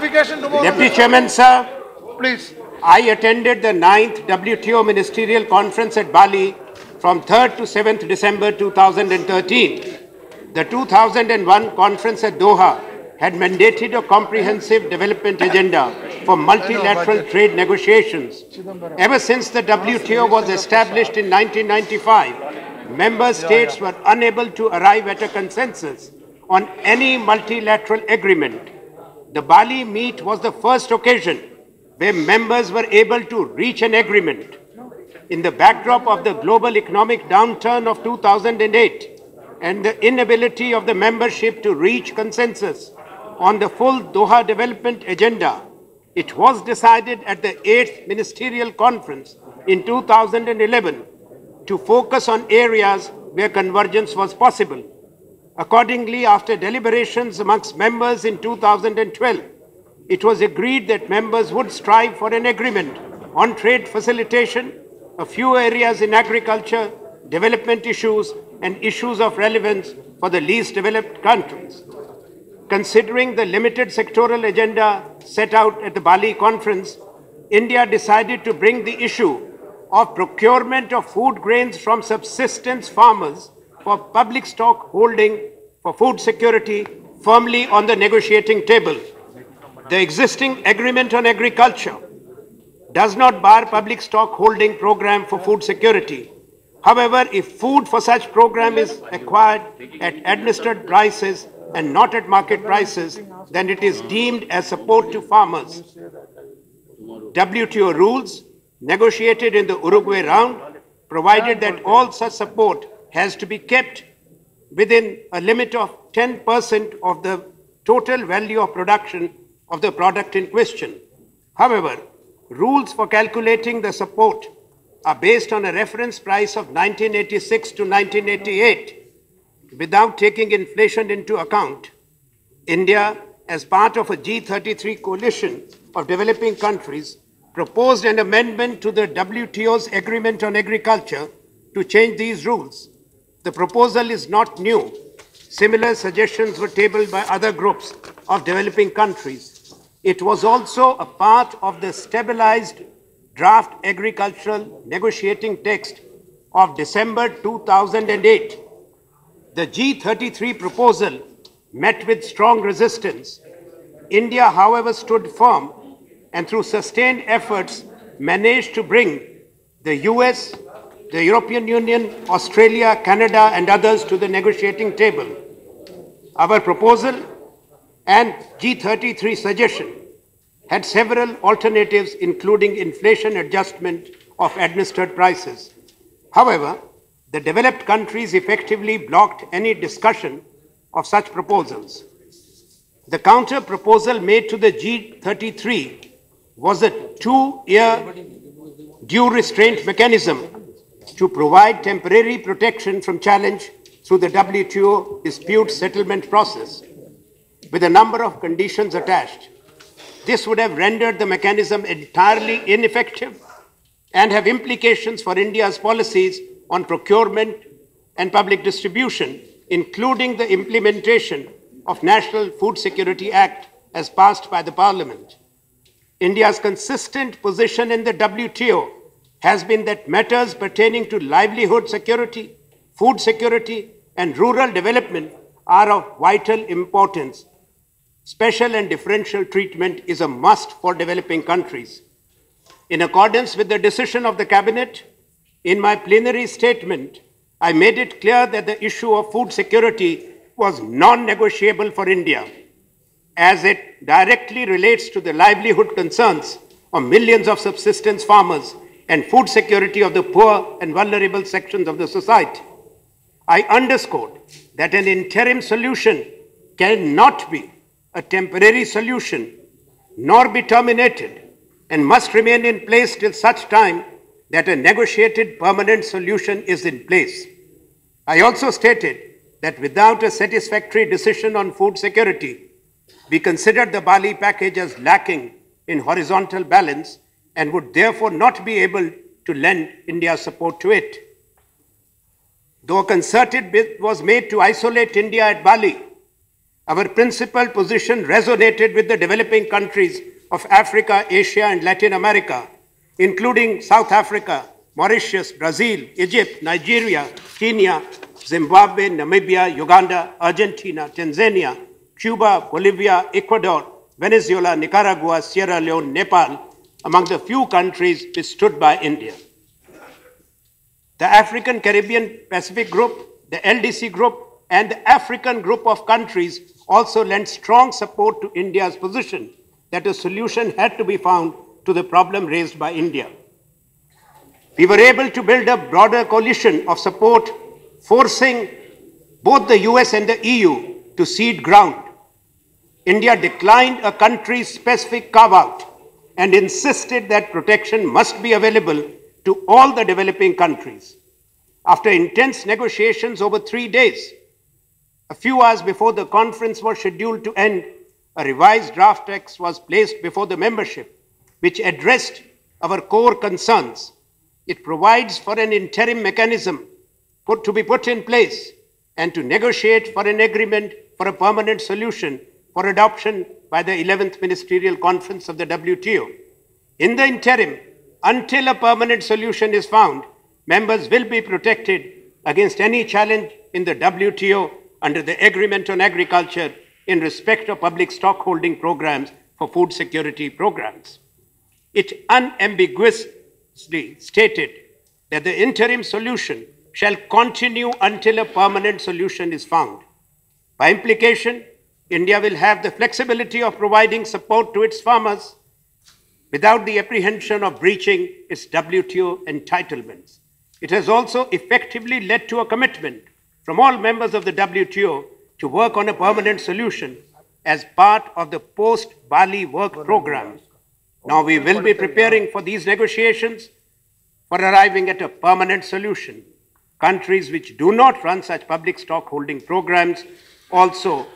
clarification tomorrow. Deputy Chairman, sir, Please. I attended the 9th WTO Ministerial Conference at Bali from 3rd to 7th December 2013. The 2001 conference at Doha had mandated a comprehensive development agenda for multilateral trade negotiations. Ever since the WTO was established in 1995, member states were unable to arrive at a consensus on any multilateral agreement. The Bali meet was the first occasion where members were able to reach an agreement. In the backdrop of the global economic downturn of 2008 and the inability of the membership to reach consensus on the full Doha development agenda, it was decided at the 8th Ministerial Conference in 2011 to focus on areas where convergence was possible. Accordingly, after deliberations amongst members in 2012, it was agreed that members would strive for an agreement on trade facilitation, a few areas in agriculture, development issues, and issues of relevance for the least developed countries. Considering the limited sectoral agenda set out at the Bali conference, India decided to bring the issue of procurement of food grains from subsistence farmers for public stock holding for food security firmly on the negotiating table. The existing agreement on agriculture does not bar public stock holding program for food security. However, if food for such program is acquired at administered prices and not at market prices, then it is deemed as support to farmers. WTO rules negotiated in the Uruguay round provided that all such support has to be kept within a limit of 10% of the total value of production of the product in question. However, rules for calculating the support are based on a reference price of 1986 to 1988 without taking inflation into account. India, as part of a G33 coalition of developing countries, proposed an amendment to the WTO's Agreement on Agriculture to change these rules. The proposal is not new. Similar suggestions were tabled by other groups of developing countries. It was also a part of the stabilized draft agricultural negotiating text of December 2008. The G33 proposal met with strong resistance. India, however, stood firm and through sustained efforts managed to bring the US, the European Union, Australia, Canada, and others to the negotiating table. Our proposal and G33 suggestion had several alternatives, including inflation adjustment of administered prices. However, the developed countries effectively blocked any discussion of such proposals. The counter proposal made to the G33 was a 2-year due restraint mechanism to provide temporary protection from challenge through the WTO dispute settlement process, with a number of conditions attached. This would have rendered the mechanism entirely ineffective and have implications for India's policies on procurement and public distribution, including the implementation of National Food Security Act as passed by the Parliament. India's consistent position in the WTO has been that matters pertaining to livelihood security, food security, and rural development are of vital importance. Special and differential treatment is a must for developing countries. In accordance with the decision of the Cabinet, in my plenary statement, I made it clear that the issue of food security was non-negotiable for India, as it directly relates to the livelihood concerns of millions of subsistence farmers and food security of the poor and vulnerable sections of the society. I underscored that an interim solution cannot be a temporary solution, nor be terminated, and must remain in place till such time that a negotiated permanent solution is in place. I also stated that without a satisfactory decision on food security, we considered the Bali package as lacking in horizontal balance and would therefore not be able to lend India's support to it. Though a concerted bid was made to isolate India at Bali, Our principal position resonated with the developing countries of Africa, Asia, and Latin America, including South Africa, Mauritius, Brazil, Egypt, Nigeria, Kenya, Zimbabwe, Namibia, Uganda, Argentina, Tanzania, Cuba, Bolivia, Ecuador, Venezuela, Nicaragua, Sierra Leone, Nepal, among the few countries which stood by India. The African Caribbean Pacific Group, the LDC Group, and the African Group of countries also lent strong support to India's position that a solution had to be found to the problem raised by India. We were able to build a broader coalition of support, forcing both the US and the EU to cede ground. India declined a country-specific carve-out and insisted that protection must be available to all the developing countries. After intense negotiations over 3 days, a few hours before the conference was scheduled to end, a revised draft text was placed before the membership, which addressed our core concerns. It provides for an interim mechanism to be put in place and to negotiate for an agreement for a permanent solution for adoption by the 11th Ministerial Conference of the WTO. In the interim, until a permanent solution is found, members will be protected against any challenge in the WTO under the Agreement on Agriculture in respect of public stockholding programs for food security programs. It unambiguously stated that the interim solution shall continue until a permanent solution is found. By implication, India will have the flexibility of providing support to its farmers without the apprehension of breaching its WTO entitlements. It has also effectively led to a commitment from all members of the WTO to work on a permanent solution as part of the post-Bali work program. Now we will be preparing for these negotiations for arriving at a permanent solution. Countries which do not run such public stockholding programs also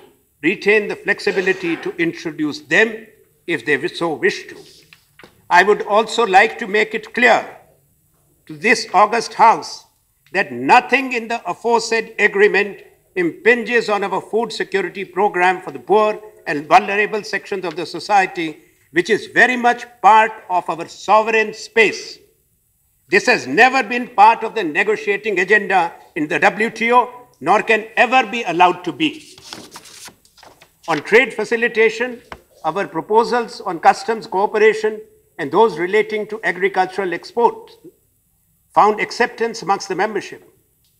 retain the flexibility to introduce them if they so wish to. I would also like to make it clear to this august House that nothing in the aforesaid agreement impinges on our food security program for the poor and vulnerable sections of the society, which is very much part of our sovereign space. This has never been part of the negotiating agenda in the WTO, nor can ever be allowed to be. On trade facilitation, our proposals on customs cooperation and those relating to agricultural exports found acceptance amongst the membership.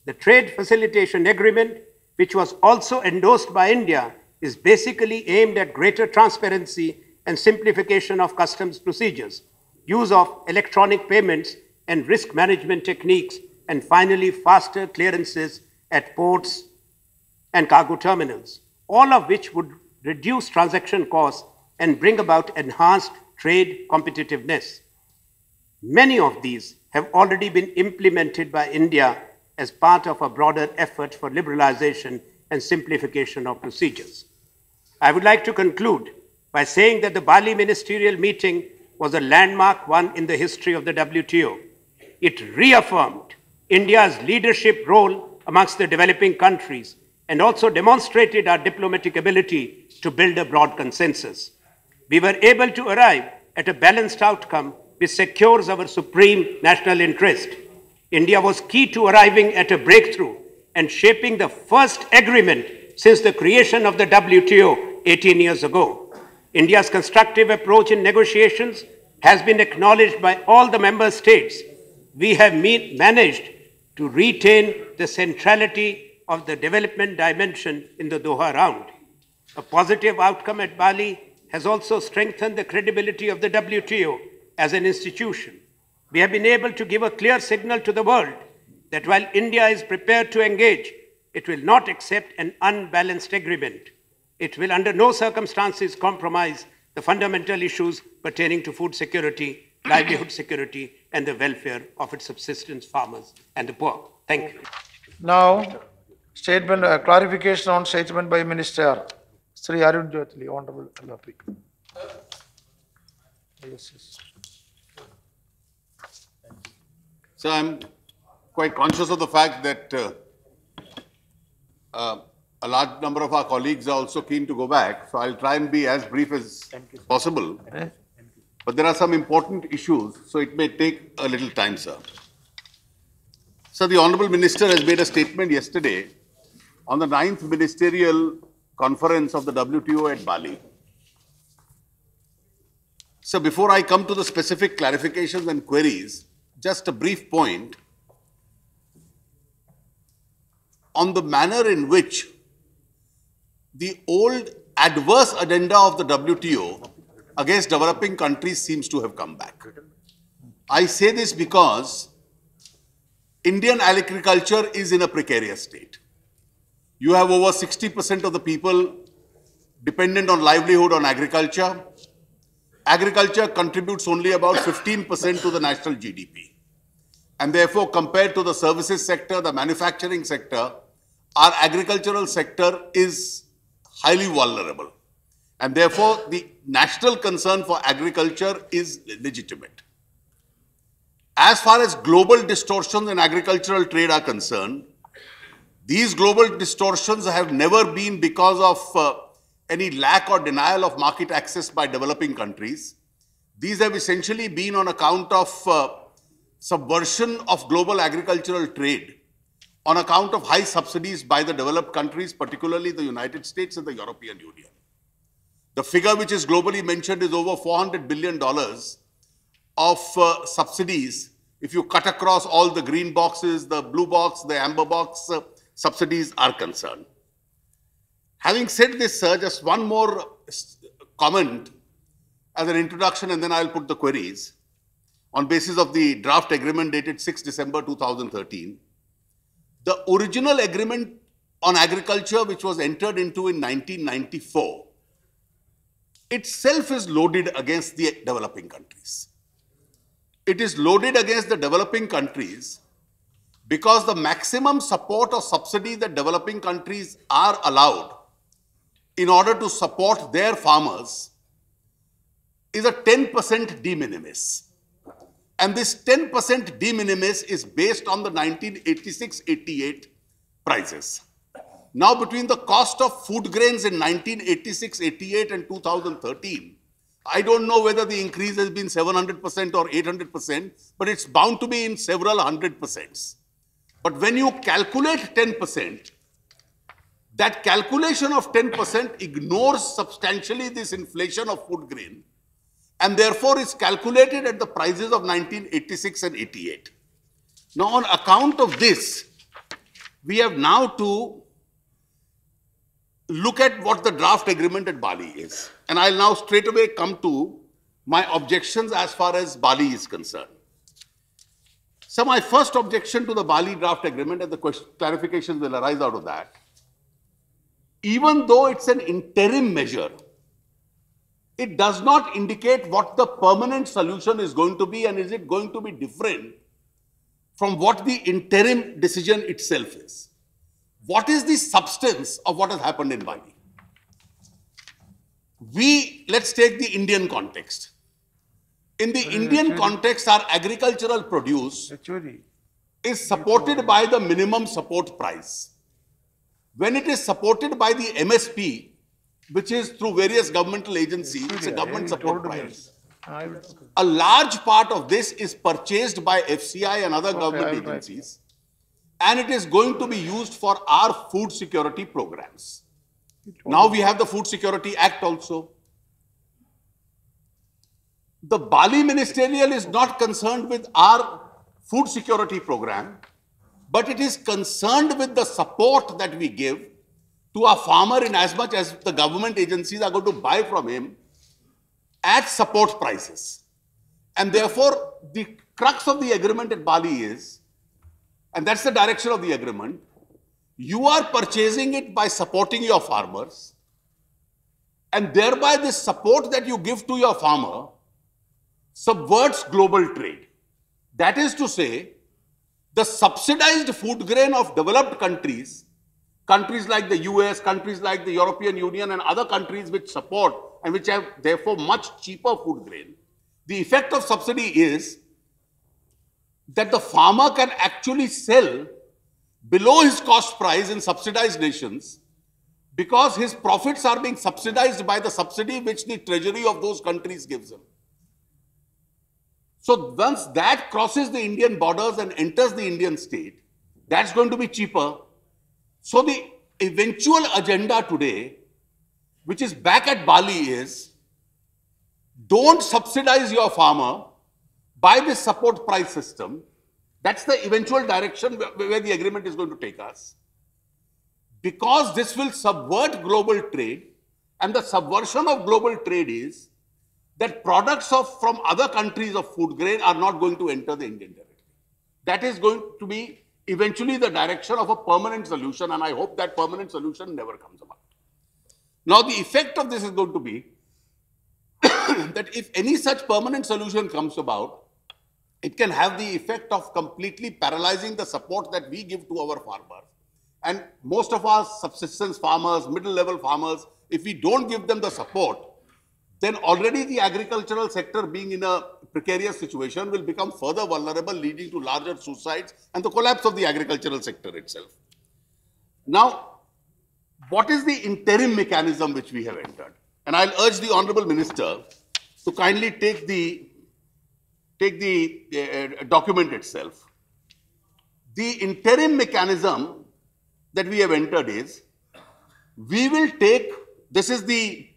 The trade facilitation agreement, which was also endorsed by India, is basically aimed at greater transparency and simplification of customs procedures, use of electronic payments and risk management techniques, and finally faster clearances at ports and cargo terminals, all of which would reduce transaction costs and bring about enhanced trade competitiveness. Many of these have already been implemented by India as part of a broader effort for liberalization and simplification of procedures. I would like to conclude by saying that the Bali ministerial meeting was a landmark one in the history of the WTO. It reaffirmed India's leadership role amongst the developing countries and also demonstrated our diplomatic ability to build a broad consensus. We were able to arrive at a balanced outcome which secures our supreme national interest. India was key to arriving at a breakthrough and shaping the first agreement since the creation of the WTO 18 years ago. India's constructive approach in negotiations has been acknowledged by all the member states. We have managed to retain the centrality of the development dimension in the Doha round. A positive outcome at Bali has also strengthened the credibility of the WTO as an institution. We have been able to give a clear signal to the world that while India is prepared to engage, it will not accept an unbalanced agreement. It will under no circumstances compromise the fundamental issues pertaining to food security, livelihood security, and the welfare of its subsistence farmers and the poor. Thank you. Now, clarification on statement by Minister Sri Arun Jaitley, Honorable LLP. Yes. So I'm quite conscious of the fact that a large number of our colleagues are also keen to go back, so I'll try and be as brief as possible. But there are some important issues, so it may take a little time, sir. So the Honorable Minister has made a statement yesterday on the 9th Ministerial Conference of the WTO at Bali. So before I come to the specific clarifications and queries, just a brief point on the manner in which the old adverse agenda of the WTO against developing countries seems to have come back. I say this because Indian agriculture is in a precarious state. You have over 60% of the people dependent on livelihood on agriculture. Agriculture contributes only about 15% to the national GDP. And therefore, compared to the services sector, the manufacturing sector, our agricultural sector is highly vulnerable. And therefore, the national concern for agriculture is legitimate. As far as global distortions in agricultural trade are concerned, these global distortions have never been because of any lack or denial of market access by developing countries. These have essentially been on account of subversion of global agricultural trade, on account of high subsidies by the developed countries, particularly the United States and the European Union. The figure which is globally mentioned is over $400 billion of subsidies. If you cut across all the green boxes, the blue box, the amber box, subsidies are concerned. Having said this, sir, just one more comment as an introduction, and then I'll put the queries. On basis of the draft agreement dated 6 December 2013, the original agreement on agriculture, which was entered into in 1994, itself is loaded against the developing countries. It is loaded against the developing countries because the maximum support or subsidy that developing countries are allowed in order to support their farmers is a 10% de minimis. And this 10% de minimis is based on the 1986-88 prices. Now, between the cost of food grains in 1986-88 and 2013, I don't know whether the increase has been 700% or 800%, but it's bound to be in several 100%. But when you calculate 10%, that calculation of 10% ignores substantially this inflation of food grain, and therefore is calculated at the prices of 1986 and 88. Now, on account of this, we have now to look at what the draft agreement at Bali is. And I'll now straight away come to my objections as far as Bali is concerned. So my first objection to the Bali draft agreement, and the clarifications will arise out of that, even though it's an interim measure, it does not indicate what the permanent solution is going to be, and is it going to be different from what the interim decision itself is. What is the substance of what has happened in Bali? Let's take the Indian context. In the Indian context, our agricultural produce is supported by the minimum support price. When it is supported by the MSP, which is through various governmental agencies, it's a government support price. A large part of this is purchased by FCI and other government agencies, and it is going to be used for our food security programs. Now we have the Food Security Act also. The Bali Ministerial is not concerned with our food security program, but it is concerned with the support that we give to a farmer in as much as the government agencies are going to buy from him at support prices. And therefore, the crux of the agreement at Bali is, and that's the direction of the agreement, you are purchasing it by supporting your farmers, and thereby this support that you give to your farmer subverts global trade. That is to say, the subsidized food grain of developed countries, countries like the US, countries like the European Union and other countries which support and which have therefore much cheaper food grain, the effect of subsidy is that the farmer can actually sell below his cost price in subsidized nations because his profits are being subsidized by the subsidy which the treasury of those countries gives him. So once that crosses the Indian borders and enters the Indian state, that's going to be cheaper. So the eventual agenda today, which is back at Bali, is don't subsidize your farmer by this support price system. That's the eventual direction where the agreement is going to take us. Because this will subvert global trade, and the subversion of global trade is that products from other countries of food grain are not going to enter the Indian territory. That is going to be eventually the direction of a permanent solution, and I hope that permanent solution never comes about. Now, the effect of this is going to be that if any such permanent solution comes about, it can have the effect of completely paralyzing the support that we give to our farmers. And most of our subsistence farmers, middle-level farmers, if we don't give them the support, then already the agricultural sector, being in a precarious situation, will become further vulnerable, leading to larger suicides and the collapse of the agricultural sector itself. Now, what is the interim mechanism which we have entered? And I'll urge the Honorable Minister to kindly take the document itself. The interim mechanism that we have entered is, we will take, this is the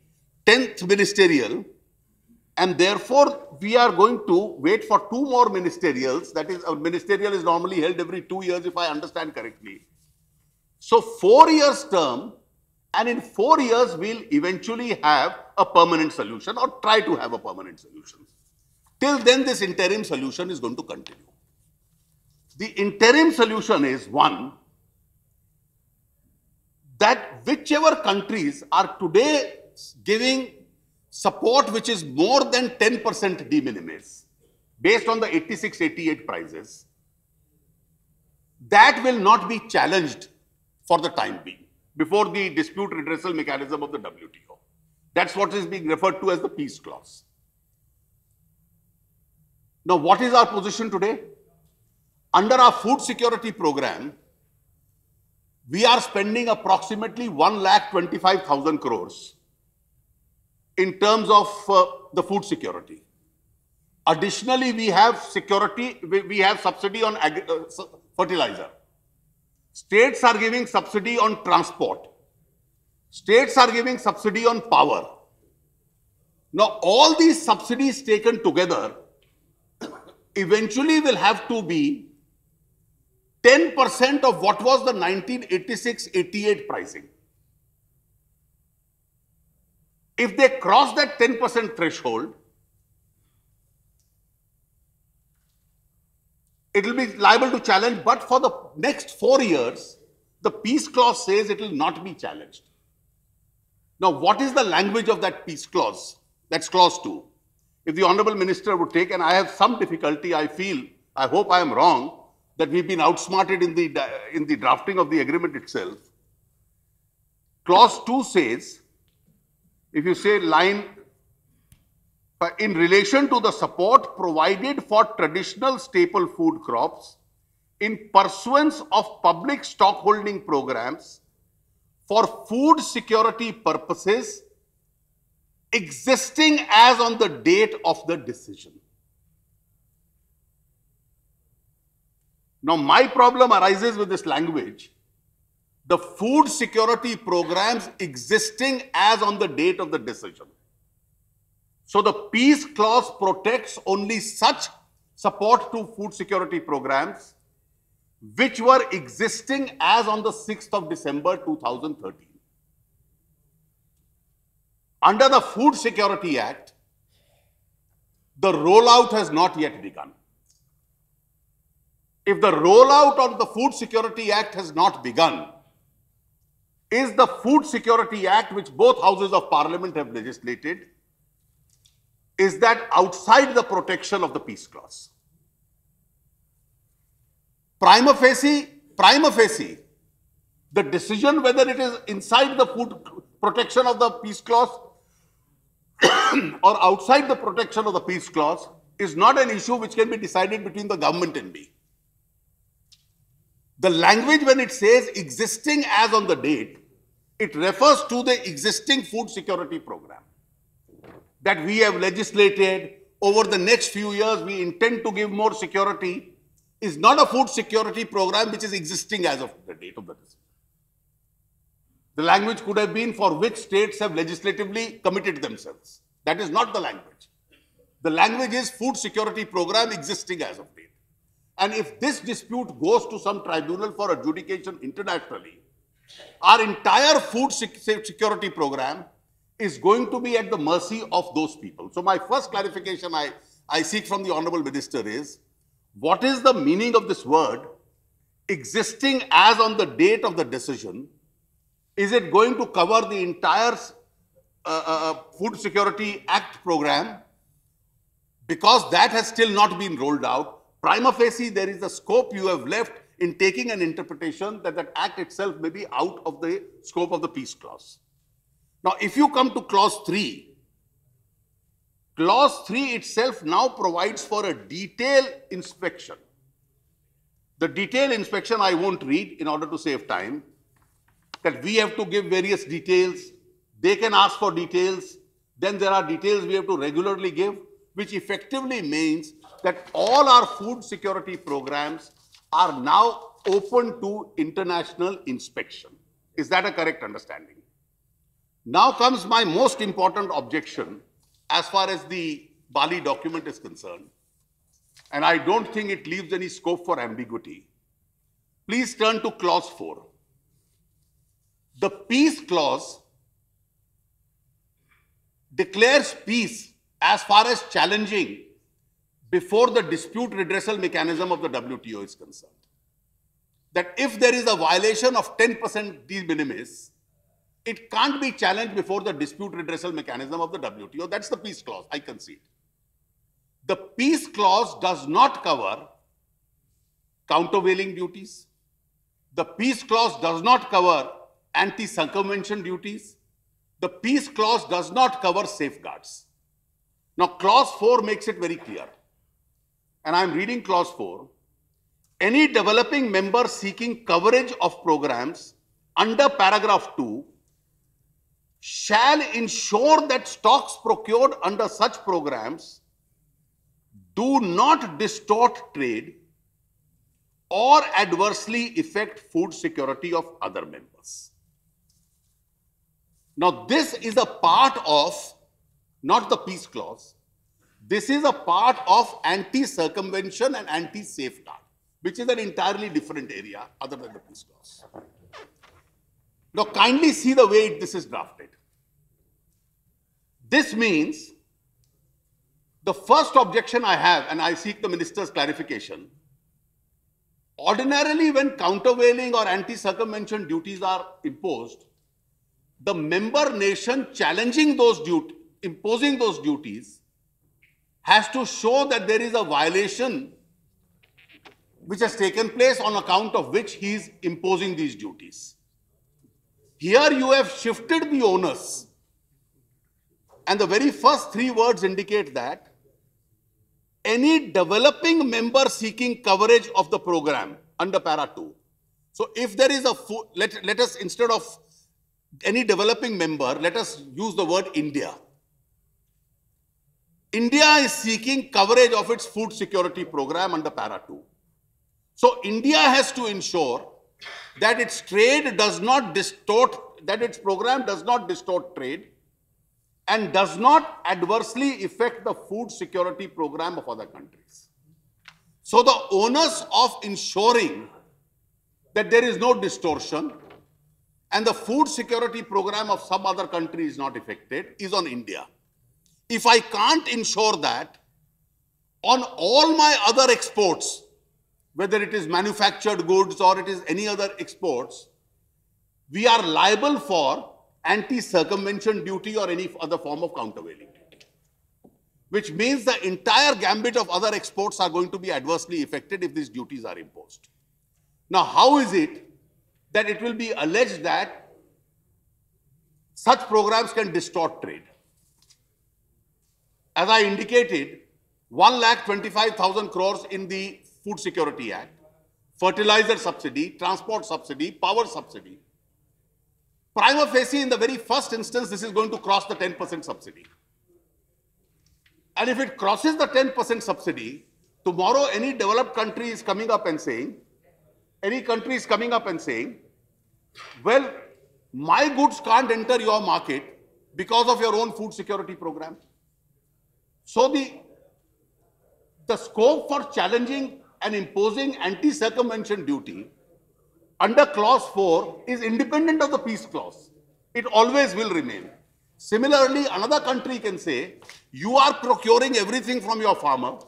10th ministerial, and therefore we are going to wait for 2 more ministerials. That is, a ministerial is normally held every 2 years, if I understand correctly. So 4 years term, and in 4 years we'll eventually have a permanent solution, or try to have a permanent solution. Till then, this interim solution is going to continue. The interim solution is, one, that whichever countries are today giving support which is more than 10% de minimis, based on the 86-88 prices, that will not be challenged for the time being, before the dispute redressal mechanism of the WTO. That's what is being referred to as the peace clause. Now, what is our position today? Under our food security program, we are spending approximately 1,25,000 crores in terms of the food security. Additionally, we have subsidy on fertilizer. States are giving subsidy on transport. States are giving subsidy on power. Now, all these subsidies taken together eventually will have to be 10% of what was the 1986-88 pricing. If they cross that 10% threshold, it will be liable to challenge, but for the next 4 years, the peace clause says it will not be challenged. Now, what is the language of that peace clause? That's clause 2. If the Honorable Minister would take, and I have some difficulty, I hope I am wrong, that we've been outsmarted in the drafting of the agreement itself. Clause 2 says, if you say line, in relation to the support provided for traditional staple food crops in pursuance of public stockholding programs for food security purposes existing as on the date of the decision. Now, my problem arises with this language. The food security programs existing as on the date of the decision. So, the peace clause protects only such support to food security programs which were existing as on the 6th of December 2013. Under the Food Security Act, the rollout has not yet begun. If the rollout of the Food Security Act has not begun, is the Food Security Act, which both houses of parliament have legislated, is that outside the protection of the peace clause? Prima facie, the decision whether it is inside the food protection of the peace clause or outside the protection of the peace clause is not an issue which can be decided between the government and me. The language, when it says existing as on the date, It refers to the existing food security program that we have legislated. Over the next few years, we intend to give more security. Is not a food security program which is existing as of the date of the decision. The language could have been for which states have legislatively committed themselves. That is not the language. The language is food security program existing as of date. And if this dispute goes to some tribunal for adjudication internationally, our entire food security program is going to be at the mercy of those people. So my first clarification I seek from the Honorable Minister is, what is the meaning of this word existing as on the date of the decision? Is it going to cover the entire Food Security Act program? Because that has still not been rolled out. Prima facie, there is a scope you have left in taking an interpretation that that act itself may be out of the scope of the peace clause. Now, if you come to clause 3 itself now provides for a detailed inspection. The detailed inspection I won't read in order to save time, that we have to give various details, they can ask for details, then there are details we have to regularly give, which effectively means that all our food security programs are now open to international inspection. Is that a correct understanding? Now comes my most important objection as far as the Bali document is concerned, and I don't think it leaves any scope for ambiguity. Please turn to clause 4. The peace clause declares peace as far as challenging before the dispute redressal mechanism of the WTO is concerned. That if there is a violation of 10% de minimis, it can't be challenged before the dispute redressal mechanism of the WTO. That's the peace clause, I concede. The peace clause does not cover countervailing duties. The peace clause does not cover anti-circumvention duties. The peace clause does not cover safeguards. Now, clause 4 makes it very clear. And I'm reading clause 4. Any developing member seeking coverage of programs under paragraph 2 shall ensure that stocks procured under such programs do not distort trade or adversely affect food security of other members. Now, this is a part of, not the peace clause, this is a part of anti-circumvention and anti-safeguard, which is an entirely different area other than the peace clause. Now, kindly see the way this is drafted. This means the first objection I have, and I seek the minister's clarification, ordinarily when countervailing or anti-circumvention duties are imposed, the member nation challenging those duties, imposing those duties, has to show that there is a violation which has taken place on account of which he is imposing these duties. Here you have shifted the onus, and the very first 3 words indicate that any developing member seeking coverage of the program under para 2. So if there is a, let us, instead of any developing member, let us use the word India. India is seeking coverage of its food security program under para 2. So India has to ensure that its trade does not distort, that its program does not distort trade and does not adversely affect the food security program of other countries. So the onus of ensuring that there is no distortion and the food security program of some other country is not affected is on India. If I can't ensure that, on all my other exports, whether it is manufactured goods or it is any other exports, we are liable for anti-circumvention duty or any other form of countervailing duty, which means the entire gambit of other exports are going to be adversely affected if these duties are imposed. Now, how is it that it will be alleged that such programs can distort trade? As I indicated, 1,25,000 crores in the Food Security Act, fertilizer subsidy, transport subsidy, power subsidy. prima facie, in the very first instance, this is going to cross the 10% subsidy. And if it crosses the 10% subsidy, tomorrow any developed country is coming up and saying, well, my goods can't enter your market because of your own food security program. So the scope for challenging and imposing anti-circumvention duty under clause 4 is independent of the peace clause. It always will remain. Similarly, another country can say, you are procuring everything from your farmer.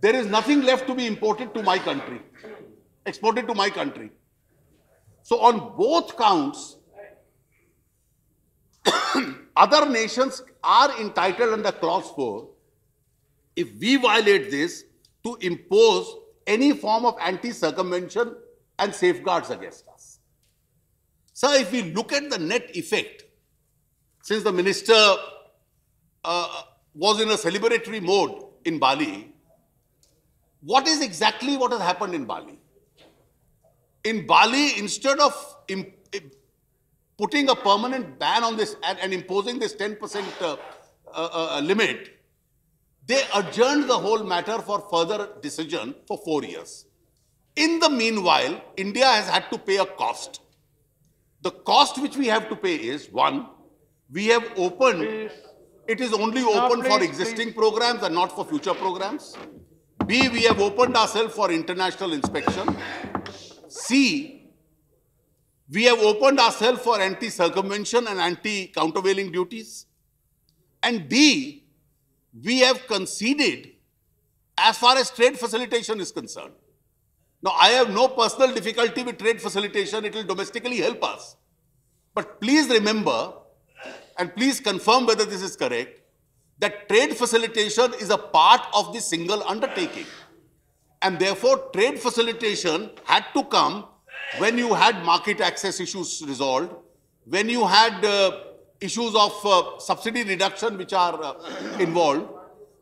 There is nothing left to be exported to my country. So on both counts, other nations are entitled under clause 4, if we violate this, to impose any form of anti-circumvention and safeguards against us. So if we look at the net effect, since the minister was in a celebratory mode in Bali, what has happened in Bali? In Bali, instead of putting a permanent ban on this and imposing this 10% limit, they adjourned the whole matter for further decision for 4 years. In the meanwhile, India has had to pay a cost. The cost which we have to pay is, one, we have opened, it is only open for existing programs and not for future programs. B, we have opened ourselves for international inspection. C, we have opened ourselves for anti-circumvention and anti-countervailing duties. And D, we have conceded as far as trade facilitation is concerned. Now, I have no personal difficulty with trade facilitation. It will domestically help us. But please remember, and please confirm whether this is correct, that trade facilitation is a part of the single undertaking. And therefore, trade facilitation had to come when you had market access issues resolved, when you had issues of subsidy reduction which are involved,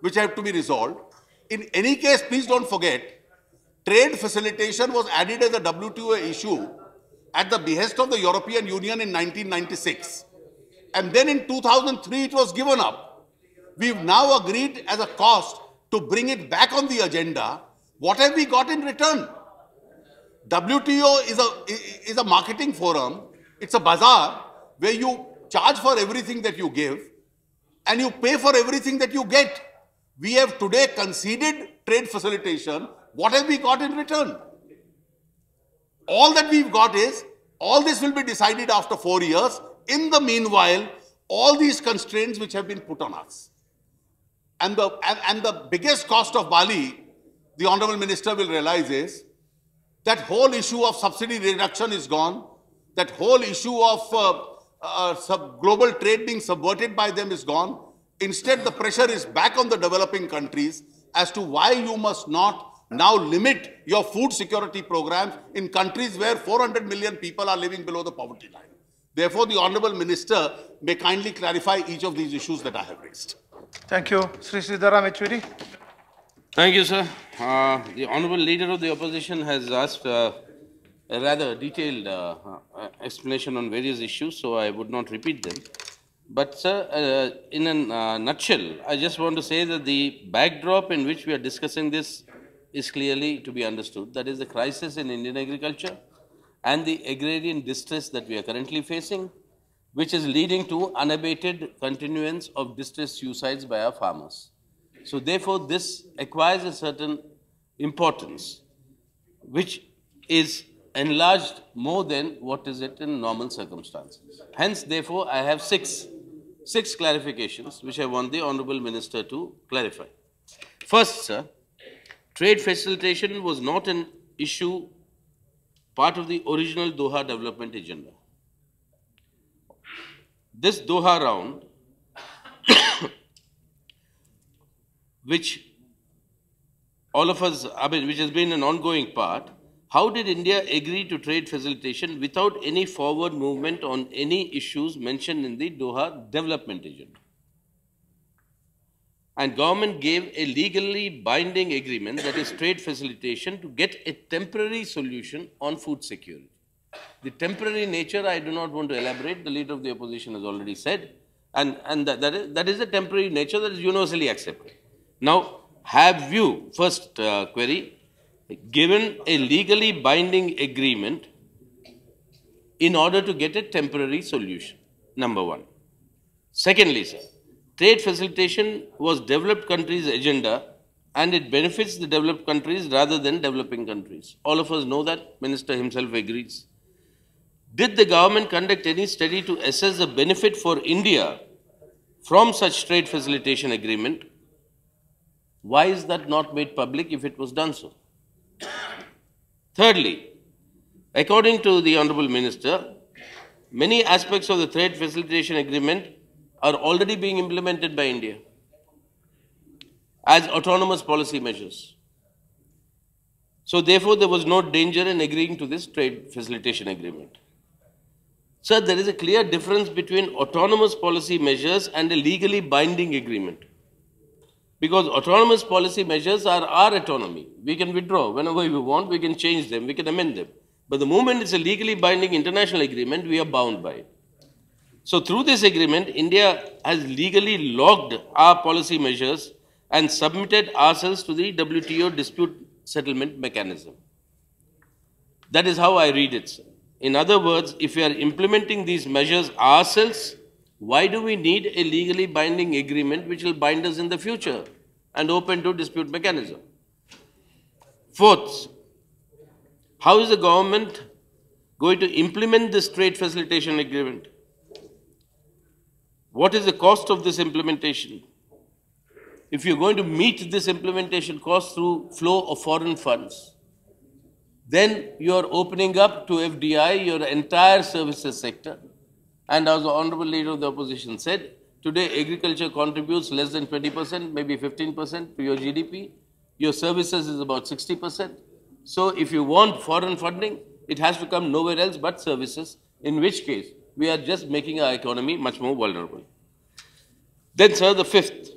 which have to be resolved. In any case, please don't forget, trade facilitation was added as a WTO issue at the behest of the European Union in 1996. And then in 2003, it was given up. We've now agreed as a cost to bring it back on the agenda. What have we got in return? WTO is a marketing forum. It's a bazaar where you charge for everything that you give and you pay for everything that you get. We have today conceded trade facilitation. What have we got in return? All that we've got is, all this will be decided after 4 years. In the meanwhile, all these constraints which have been put on us. And the biggest cost of Bali, the Honorable Minister will realize, is that whole issue of subsidy reduction is gone. That whole issue of global trade being subverted by them is gone. Instead, the pressure is back on the developing countries as to why you must not now limit your food security programs in countries where 400 million people are living below the poverty line. Therefore, the Honorable Minister may kindly clarify each of these issues that I have raised. Thank you. Sri Sridharam Yechury. Thank you, sir. The Honorable Leader of the Opposition has asked a rather detailed explanation on various issues, so I would not repeat them. But, sir, in a nutshell, I just want to say that the backdrop in which we are discussing this is clearly to be understood. That is the crisis in Indian agriculture and the agrarian distress that we are currently facing, which is leading to unabated continuance of distress suicides by our farmers. So therefore, this acquires a certain importance, which is enlarged more than what is it in normal circumstances. Hence, therefore, I have six clarifications, which I want the Honorable Minister to clarify. First, sir, trade facilitation was not an issue part of the original Doha development agenda. This Doha round, which all of us, which has been an ongoing part, how did India agree to trade facilitation without any forward movement on any issues mentioned in the Doha development agenda? And government gave a legally binding agreement, that is trade facilitation, to get a temporary solution on food security. The temporary nature, I do not want to elaborate. The leader of the opposition has already said. And that is a temporary nature that is universally accepted. Now, have you, first query, given a legally binding agreement in order to get a temporary solution? Number one. Secondly, sir, trade facilitation was developed countries' agenda and it benefits the developed countries rather than developing countries. All of us know that. Minister himself agrees. Did the government conduct any study to assess the benefit for India from such trade facilitation agreement? Why is that not made public if it was done so? Thirdly, according to the Honorable Minister, many aspects of the trade facilitation agreement are already being implemented by India as autonomous policy measures. So therefore, there was no danger in agreeing to this trade facilitation agreement. Sir, there is a clear difference between autonomous policy measures and a legally binding agreement. Because autonomous policy measures are our autonomy. We can withdraw whenever we want, we can change them, we can amend them. But the moment it's a legally binding international agreement, we are bound by it. So through this agreement, India has legally logged our policy measures and submitted ourselves to the WTO dispute settlement mechanism. That is how I read it, sir. In other words, if we are implementing these measures ourselves, why do we need a legally binding agreement which will bind us in the future and open to dispute mechanism? Fourth, how is the government going to implement this trade facilitation agreement? What is the cost of this implementation? If you're going to meet this implementation cost through flow of foreign funds, then you are opening up to FDI your entire services sector. And as the Honorable Leader of the Opposition said, today agriculture contributes less than 20%, maybe 15% to your GDP. Your services is about 60%. So if you want foreign funding, it has to come nowhere else but services, in which case we are just making our economy much more vulnerable. Then, sir, the fifth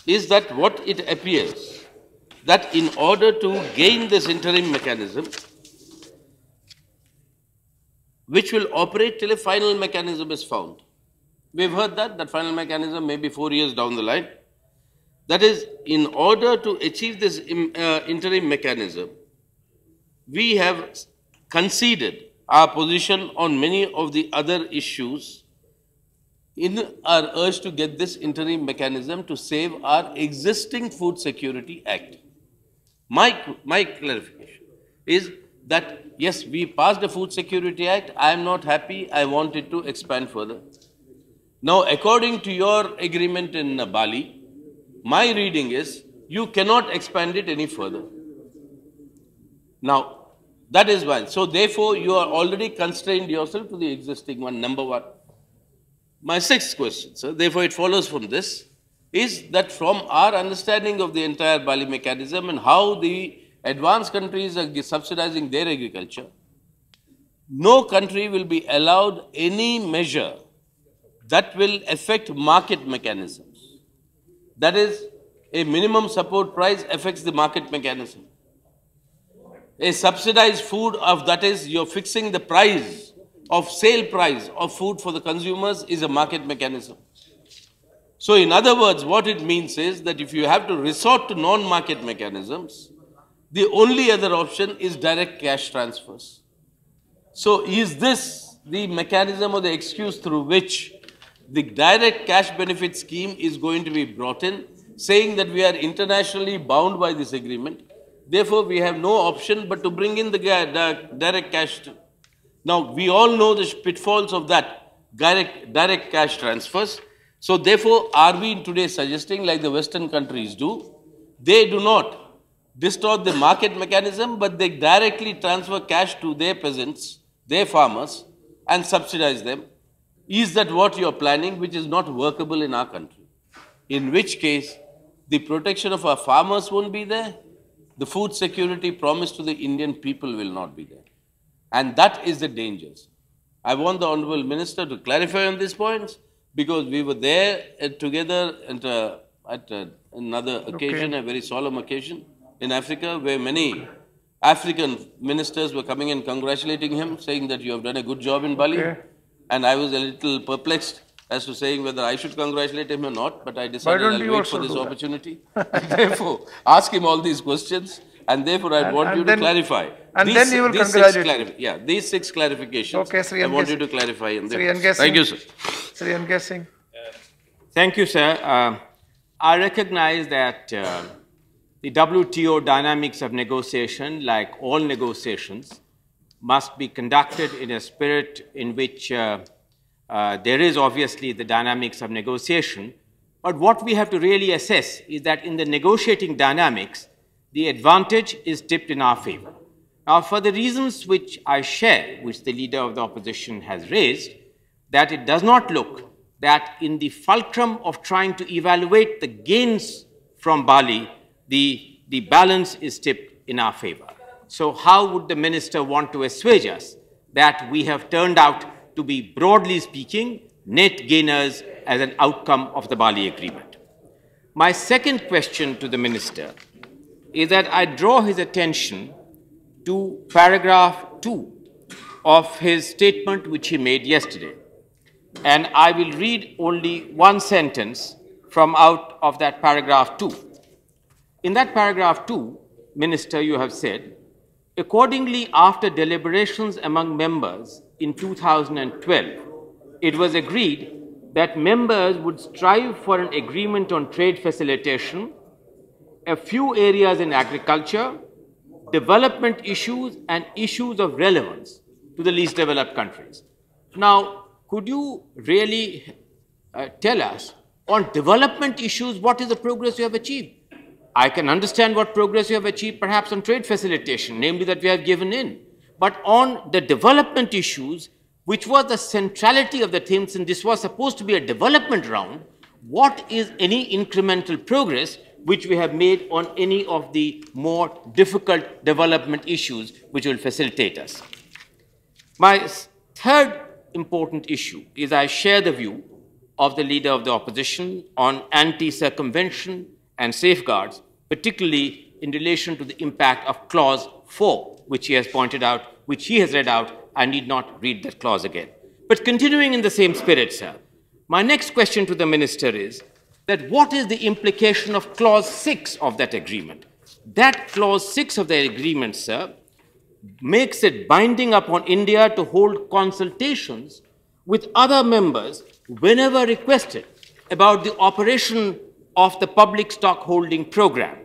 is that what it appears that in order to gain this interim mechanism, which will operate till a final mechanism is found. We've heard that final mechanism may be 4 years down the line. That is, in order to achieve this interim mechanism, we have conceded our position on many of the other issues in our urge to get this interim mechanism to save our existing Food Security Act. My clarification is that, yes, we passed the Food Security Act. I am not happy. I want it to expand further. Now, according to your agreement in Bali, my reading is you cannot expand it any further. Now, that is one. So, therefore, you are already constrained yourself to the existing one, number one. My sixth question, sir, therefore, it follows from this, is that from our understanding of the entire Bali mechanism and how the advanced countries are subsidizing their agriculture, no country will be allowed any measure that will affect market mechanisms. That is, a minimum support price affects the market mechanism. A subsidized food of that is, you're fixing the price of sale price of food for the consumers is a market mechanism. So in other words, what it means is that if you have to resort to non-market mechanisms, the only other option is direct cash transfers. So is this the mechanism or the excuse through which the direct cash benefit scheme is going to be brought in, saying that we are internationally bound by this agreement? Therefore, we have no option but to bring in the direct cash. Now, we all know the pitfalls of that direct cash transfers. So, therefore, are we today suggesting, like the Western countries do, they do not distort the market mechanism, but they directly transfer cash to their peasants, their farmers, and subsidize them? Is that what you are planning, which is not workable in our country? In which case, the protection of our farmers won't be there, the food security promised to the Indian people will not be there. And that is the dangers. I want the Honorable Minister to clarify on these points, because we were there together at another occasion, a very solemn occasion in Africa, where many African ministers were coming and congratulating him, saying that you have done a good job in Bali. Okay. And I was a little perplexed as to saying whether I should congratulate him or not, but I decided don't I'll you wait also for this do that? opportunity. And therefore, ask him all these questions, and therefore I want you to then- clarify. and then you will congratulate Yeah, these 6 clarifications. Okay, Sri I want NK you to clarify. And Sri therefore- NK Thank you, Singh. sir. Sri NK Singh. Thank you, sir. I recognize that the WTO dynamics of negotiation, like all negotiations, must be conducted in a spirit in which there is obviously the dynamics of negotiation. But what we have to really assess is that in the negotiating dynamics, the advantage is tipped in our favor. Now, for the reasons which I share, which the leader of the opposition has raised, that it does not look that in the fulcrum of trying to evaluate the gains from Bali, the balance is tipped in our favor. So how would the minister want to assuage us that we have turned out to be, broadly speaking, net gainers as an outcome of the Bali Agreement? My second question to the minister is that I draw his attention to paragraph 2 of his statement which he made yesterday. And I will read only one sentence from out of that paragraph 2. In that paragraph 2, Minister, you have said, accordingly, after deliberations among members in 2012, it was agreed that members would strive for an agreement on trade facilitation, a few areas in agriculture, development issues, and issues of relevance to the least developed countries. Now, could you really tell us on development issues what is the progress you have achieved? I can understand what progress you have achieved perhaps on trade facilitation, namely that we have given in. But on the development issues, which was the centrality of the themes, and this was supposed to be a development round, what is any incremental progress which we have made on any of the more difficult development issues which will facilitate us? My third important issue is I share the view of the leader of the opposition on anti-circumvention and safeguards, particularly in relation to the impact of clause 4, which he has pointed out, which he has read out. I need not read that clause again. But continuing in the same spirit, sir, my next question to the minister is that what is the implication of clause 6 of that agreement? That clause 6 of the agreement, sir, makes it binding upon India to hold consultations with other members whenever requested about the operation of the public stock holding program.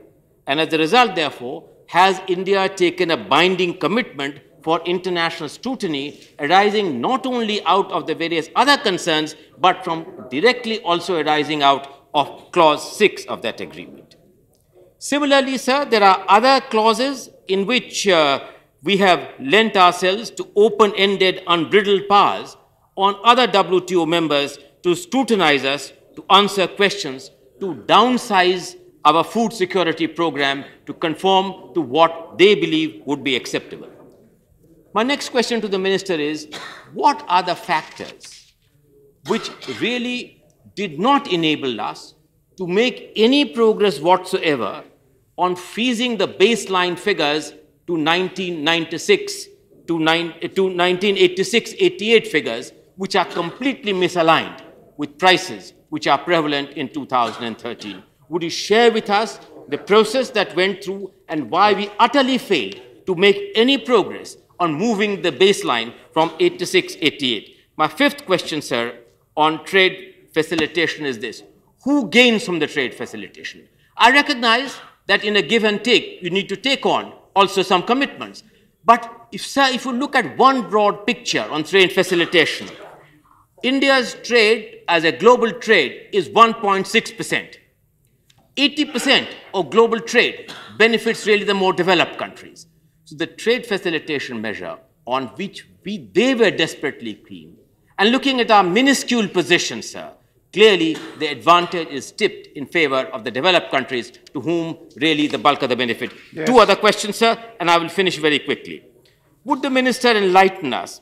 And as a result, therefore, has India taken a binding commitment for international scrutiny arising not only out of the various other concerns, but from directly also arising out of clause 6 of that agreement. Similarly, sir, there are other clauses in which we have lent ourselves to open-ended, unbridled powers on other WTO members to scrutinize us, to answer questions, to downsize our food security program to conform to what they believe would be acceptable. My next question to the minister is, what are the factors which really did not enable us to make any progress whatsoever on freezing the baseline figures to 1996 to 1986-88 figures, which are completely misaligned with prices which are prevalent in 2013. Would you share with us the process that went through and why we utterly failed to make any progress on moving the baseline from 86-88? My fifth question, sir, on trade facilitation is this. Who gains from the trade facilitation? I recognize that in a give and take, you need to take on also some commitments. But if you look at one broad picture on trade facilitation, India's trade as a global trade is 1.6%. 80% of global trade benefits really the more developed countries. So the trade facilitation measure on which they were desperately keen, and looking at our minuscule position, sir, clearly the advantage is tipped in favor of the developed countries to whom really the bulk of the benefit. Yes. Two other questions, sir, and I will finish very quickly. Would the minister enlighten us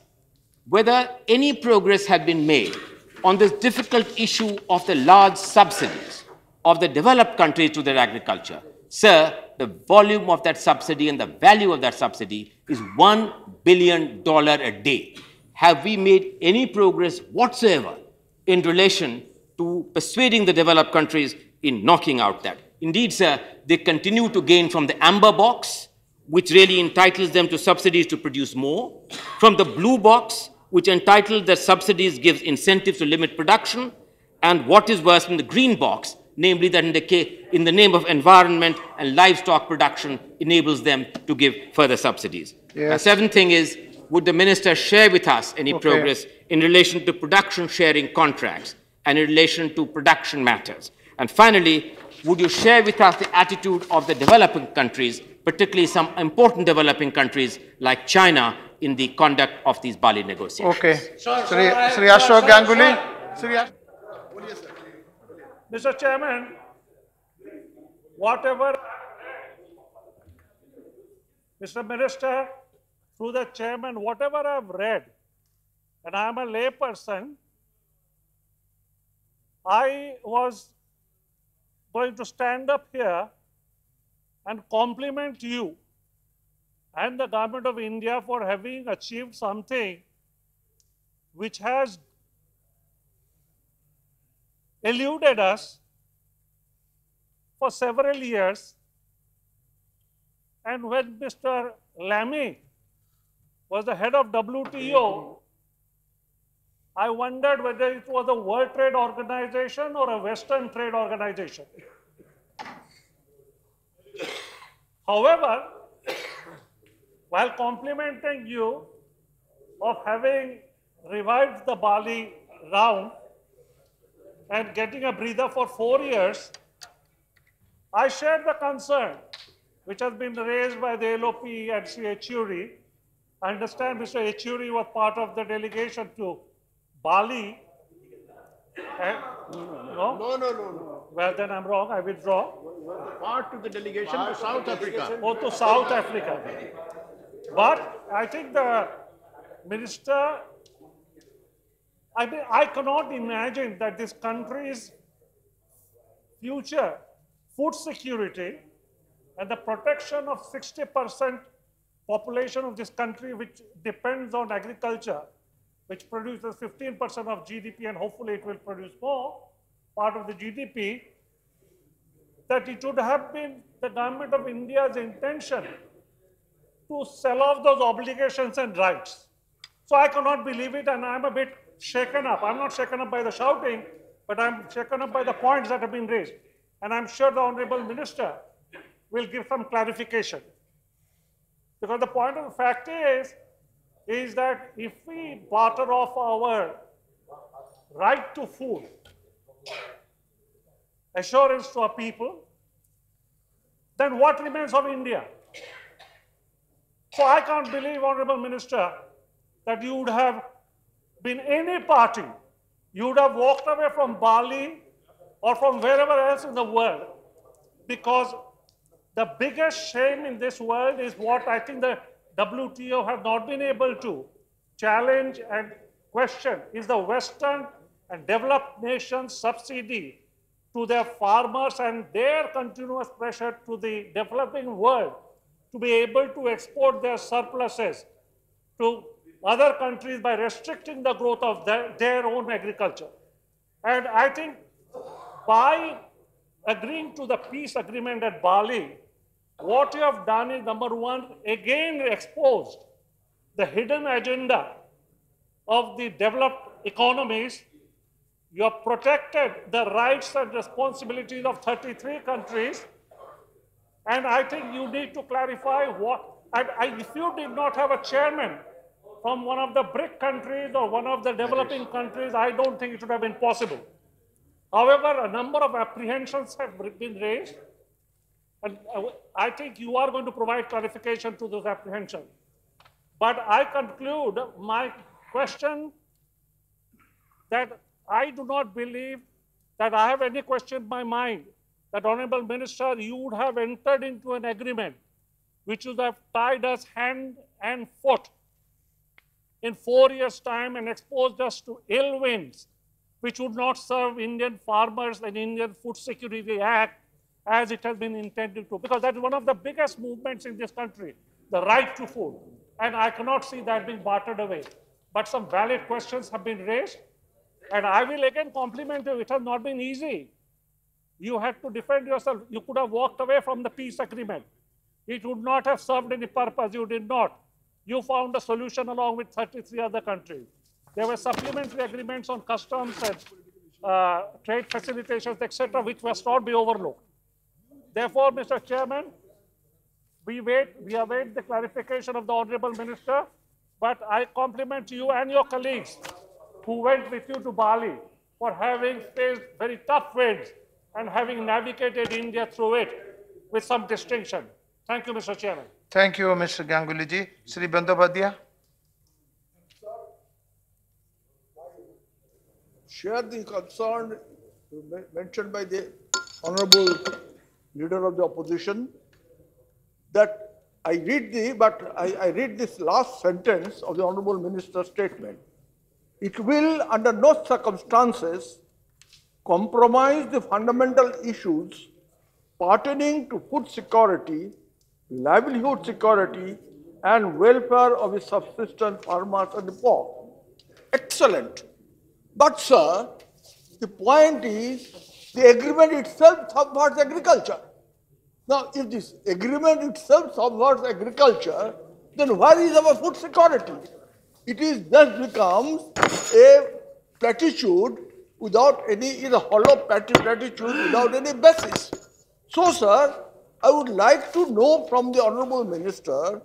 whether any progress had been made on this difficult issue of the large subsidies of the developed countries to their agriculture? Sir, the volume of that subsidy and the value of that subsidy is $1 billion a day. Have we made any progress whatsoever in relation to persuading the developed countries in knocking out that? Indeed, sir, they continue to gain from the amber box, which really entitles them to subsidies to produce more, from the blue box, which entitles the subsidies, gives incentives to limit production, and what is worse, from the green box, namely that in the name of environment and livestock production enables them to give further subsidies. Yes. The seventh thing is, would the minister share with us any progress in relation to production sharing contracts and in relation to production matters? And finally, would you share with us the attitude of the developing countries, particularly some important developing countries like China, in the conduct of these Bali negotiations? Okay. Sri Ashok Ganguly. Mr. Chairman, whatever, Mr. Minister, through the chairman, whatever I've read, and I'm a layperson, I was going to stand up here and compliment you and the government of India for having achieved something which has eluded us for several years. And when Mr. Lamy was the head of WTO, I wondered whether it was a World Trade Organization or a Western Trade Organization. However, while complimenting you of having revived the Bali round and getting a breather for 4 years, I share the concern which has been raised by the LOP and Sri Yechuri. I understand Mr. Yechuri was part of the delegation to Bali. And, no. Well, then I'm wrong. I withdraw. Part of the delegation to South Africa. Or to South Africa. But I think the minister, I cannot imagine that this country's future food security and the protection of 60% population of this country, which depends on agriculture, which produces 15% of GDP, and hopefully it will produce more part of the GDP, that it would have been the government of India's intention to sell off those obligations and rights. So I cannot believe it, and I'm a bit shaken up. I'm not shaken up by the shouting, but I'm shaken up by the points that have been raised. And I'm sure the Honorable Minister will give some clarification. Because the point of the fact is that if we barter off our right to food, assurance to our people, then what remains of India? So I can't believe, Honorable Minister, that you would have been any party, you would have walked away from Bali or from wherever else in the world, because the biggest shame in this world is what I think the WTO have not been able to challenge and question, is the Western and developed nations' subsidy to their farmers and their continuous pressure to the developing world to be able to export their surpluses to other countries by restricting the growth of their own agriculture. And I think by agreeing to the peace agreement at Bali, what you have done is, number one, again exposed the hidden agenda of the developed economies. You have protected the rights and responsibilities of 33 countries. And I think you need to clarify what, if you did not have a chairman from one of the BRIC countries or one of the developing countries, I don't think it would have been possible. However, a number of apprehensions have been raised, and I think you are going to provide clarification to those apprehensions. But I conclude my question that I do not believe that I have any question in my mind that, Honorable Minister, you would have entered into an agreement which would have tied us hand and foot in 4 years' time and exposed us to ill winds, which would not serve Indian farmers and Indian Food Security Act as it has been intended to, because that is one of the biggest movements in this country, the right to food. And I cannot see that being bartered away. But some valid questions have been raised, and I will again compliment you. It has not been easy. You had to defend yourself. You could have walked away from the peace agreement. It would not have served any purpose. You did not. You found a solution along with 33 other countries. There were supplementary agreements on customs and trade facilitations, etc., which must not be overlooked. Therefore, Mr. Chairman, we await the clarification of the Honorable Minister, but I compliment you and your colleagues who went with you to Bali for having faced very tough winds and having navigated India through it with some distinction. Thank you, Mr. Chairman. Thank you, Mr. Ganguly ji. Shri Bandyopadhyay. Share the concern mentioned by the Honorable Leader of the Opposition that I read this last sentence of the Honorable Minister's statement. It will under no circumstances compromise the fundamental issues pertaining to food security, livelihood security, and welfare of the subsistence farmers and the poor. Excellent. But, sir, the point is the agreement itself subverts agriculture. Now, if this agreement itself subverts agriculture, then where is our food security? It is just becomes a platitude without any, a hollow platitude without any basis. So, sir, I would like to know from the Honorable Minister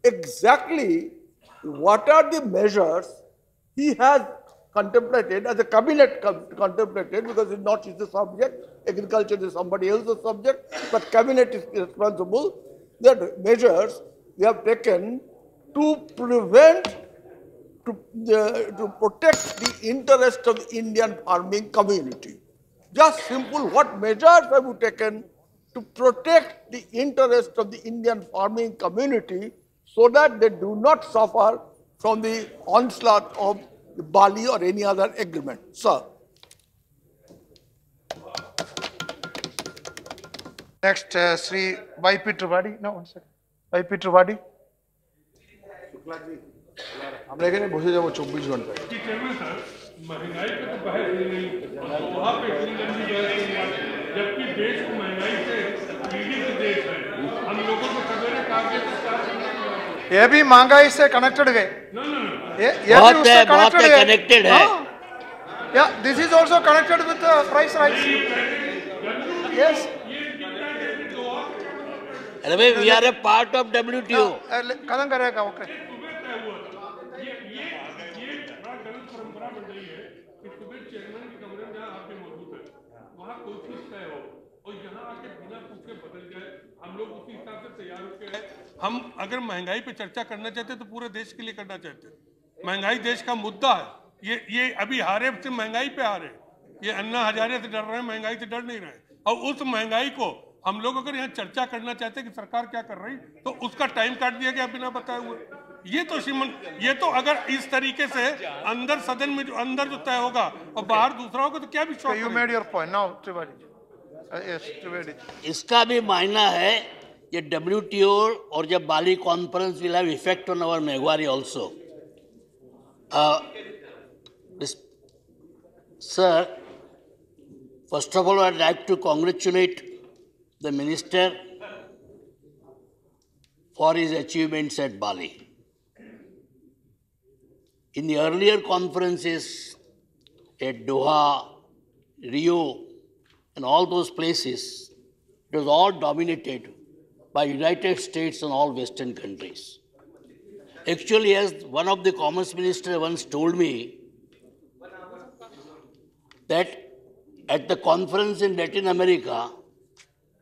exactly what are the measures he has contemplated, as a cabinet contemplated, because it's not his subject, agriculture is somebody else's subject, but cabinet is responsible, that measures we have taken to prevent, to protect the interest of the Indian farming community. Just simple, what measures have you taken to protect the interest of the Indian farming community so that they do not suffer from the onslaught of Bali or any other agreement? Sir. Next, Sri Y.P. Trivedi. No, one second. Y.P. Trivedi. আমরা এখানে বসে যাব 24 ঘন্টায়। महंगाई पे तो बहस ही नहीं, वहाँ पे इतनी लंबी बहस नहीं, जबकि देश को महंगाई से पीड़ित देश है। हम लोगों को सवेरे कहा कि ये भी महंगाई से कनेक्टेड है। ये भी उससे कनेक्टेड है। Yeah, this is also connected with the price rise. Yes. We are a part of WTO. कदम करेगा, okay. हम अगर महंगाई पे चर्चा करना चाहते तो पूरे देश के लिए करना चाहते। महंगाई देश का मुद्दा है। ये अभी हारे से महंगाई पे हारे, ये अन्ना हजारे से डर रहे हैं, महंगाई से डर नहीं रहे। और उस महंगाई को हम लोग अगर यहाँ चर्चा करना चाहते हैं कि सरकार क्या कर रही, तो उसका टाइम काट दिया गया बिना बताए हुए। ये तो अगर इस तरीके से अंदर सदन में जो अंदर जो तय होगा और बाहर दूसरा होगा तो क्या विश्वास? You made your point now, Trivedi. Yes, Trivedi. इसका भी मायना है ये WTO और जब बाली conference will have effect on our महंगाई also. Sir, first of all, I'd like to congratulate the minister for his achievements at Bali. In the earlier conferences at Doha, Rio, and all those places, it was all dominated by United States and all Western countries. Actually, as one of the Commerce Ministers once told me, that at the conference in Latin America,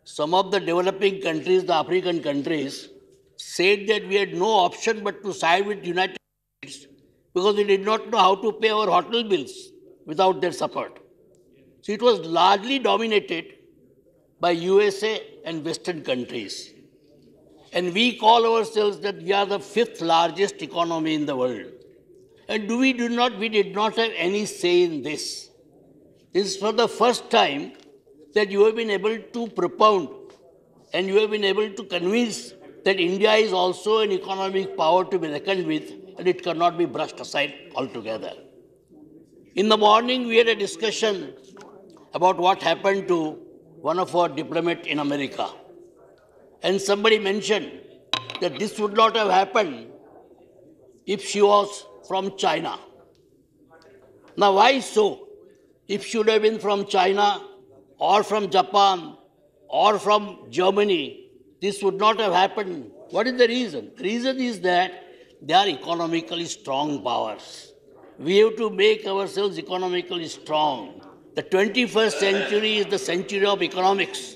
some of the developing countries, the African countries, said that we had no option but to side with United States because we did not know how to pay our hotel bills without their support. So it was largely dominated by USA and Western countries. And we call ourselves that we are the 5th largest economy in the world. And we did not have any say in this. This is for the first time that you have been able to propound and you have been able to convince that India is also an economic power to be reckoned with and it cannot be brushed aside altogether. In the morning, we had a discussion about what happened to one of our diplomats in America. And somebody mentioned that this would not have happened if she was from China. Now, why so? If she would have been from China or from Japan or from Germany, this would not have happened. What is the reason? The reason is that they are economically strong powers. We have to make ourselves economically strong. The 21st century is the century of economics.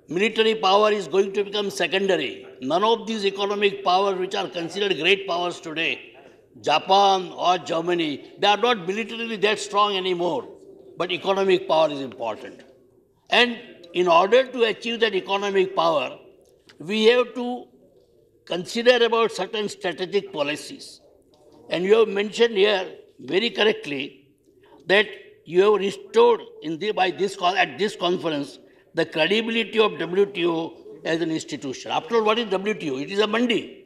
Military power is going to become secondary. None of these economic powers which are considered great powers today, Japan or Germany, they are not militarily that strong anymore. But economic power is important. And in order to achieve that economic power, we have to consider about certain strategic policies. And you have mentioned here very correctly that you have restored at this conference the credibility of WTO as an institution. After all, what is WTO? It is a mandi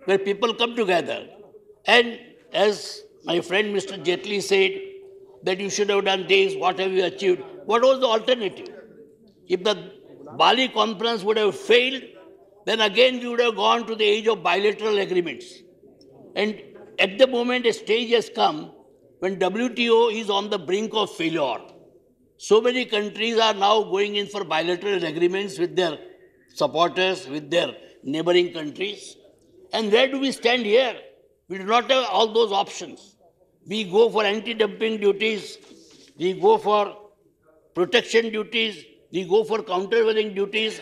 where people come together. And as my friend Mr. Jaitley said, that you should have done this, what have you achieved? What was the alternative? If the Bali conference would have failed, then again we would have gone to the age of bilateral agreements. And at the moment, a stage has come when WTO is on the brink of failure. So many countries are now going in for bilateral agreements with their supporters, with their neighboring countries. And where do we stand here? We do not have all those options. We go for anti-dumping duties, we go for protection duties, we go for countervailing duties.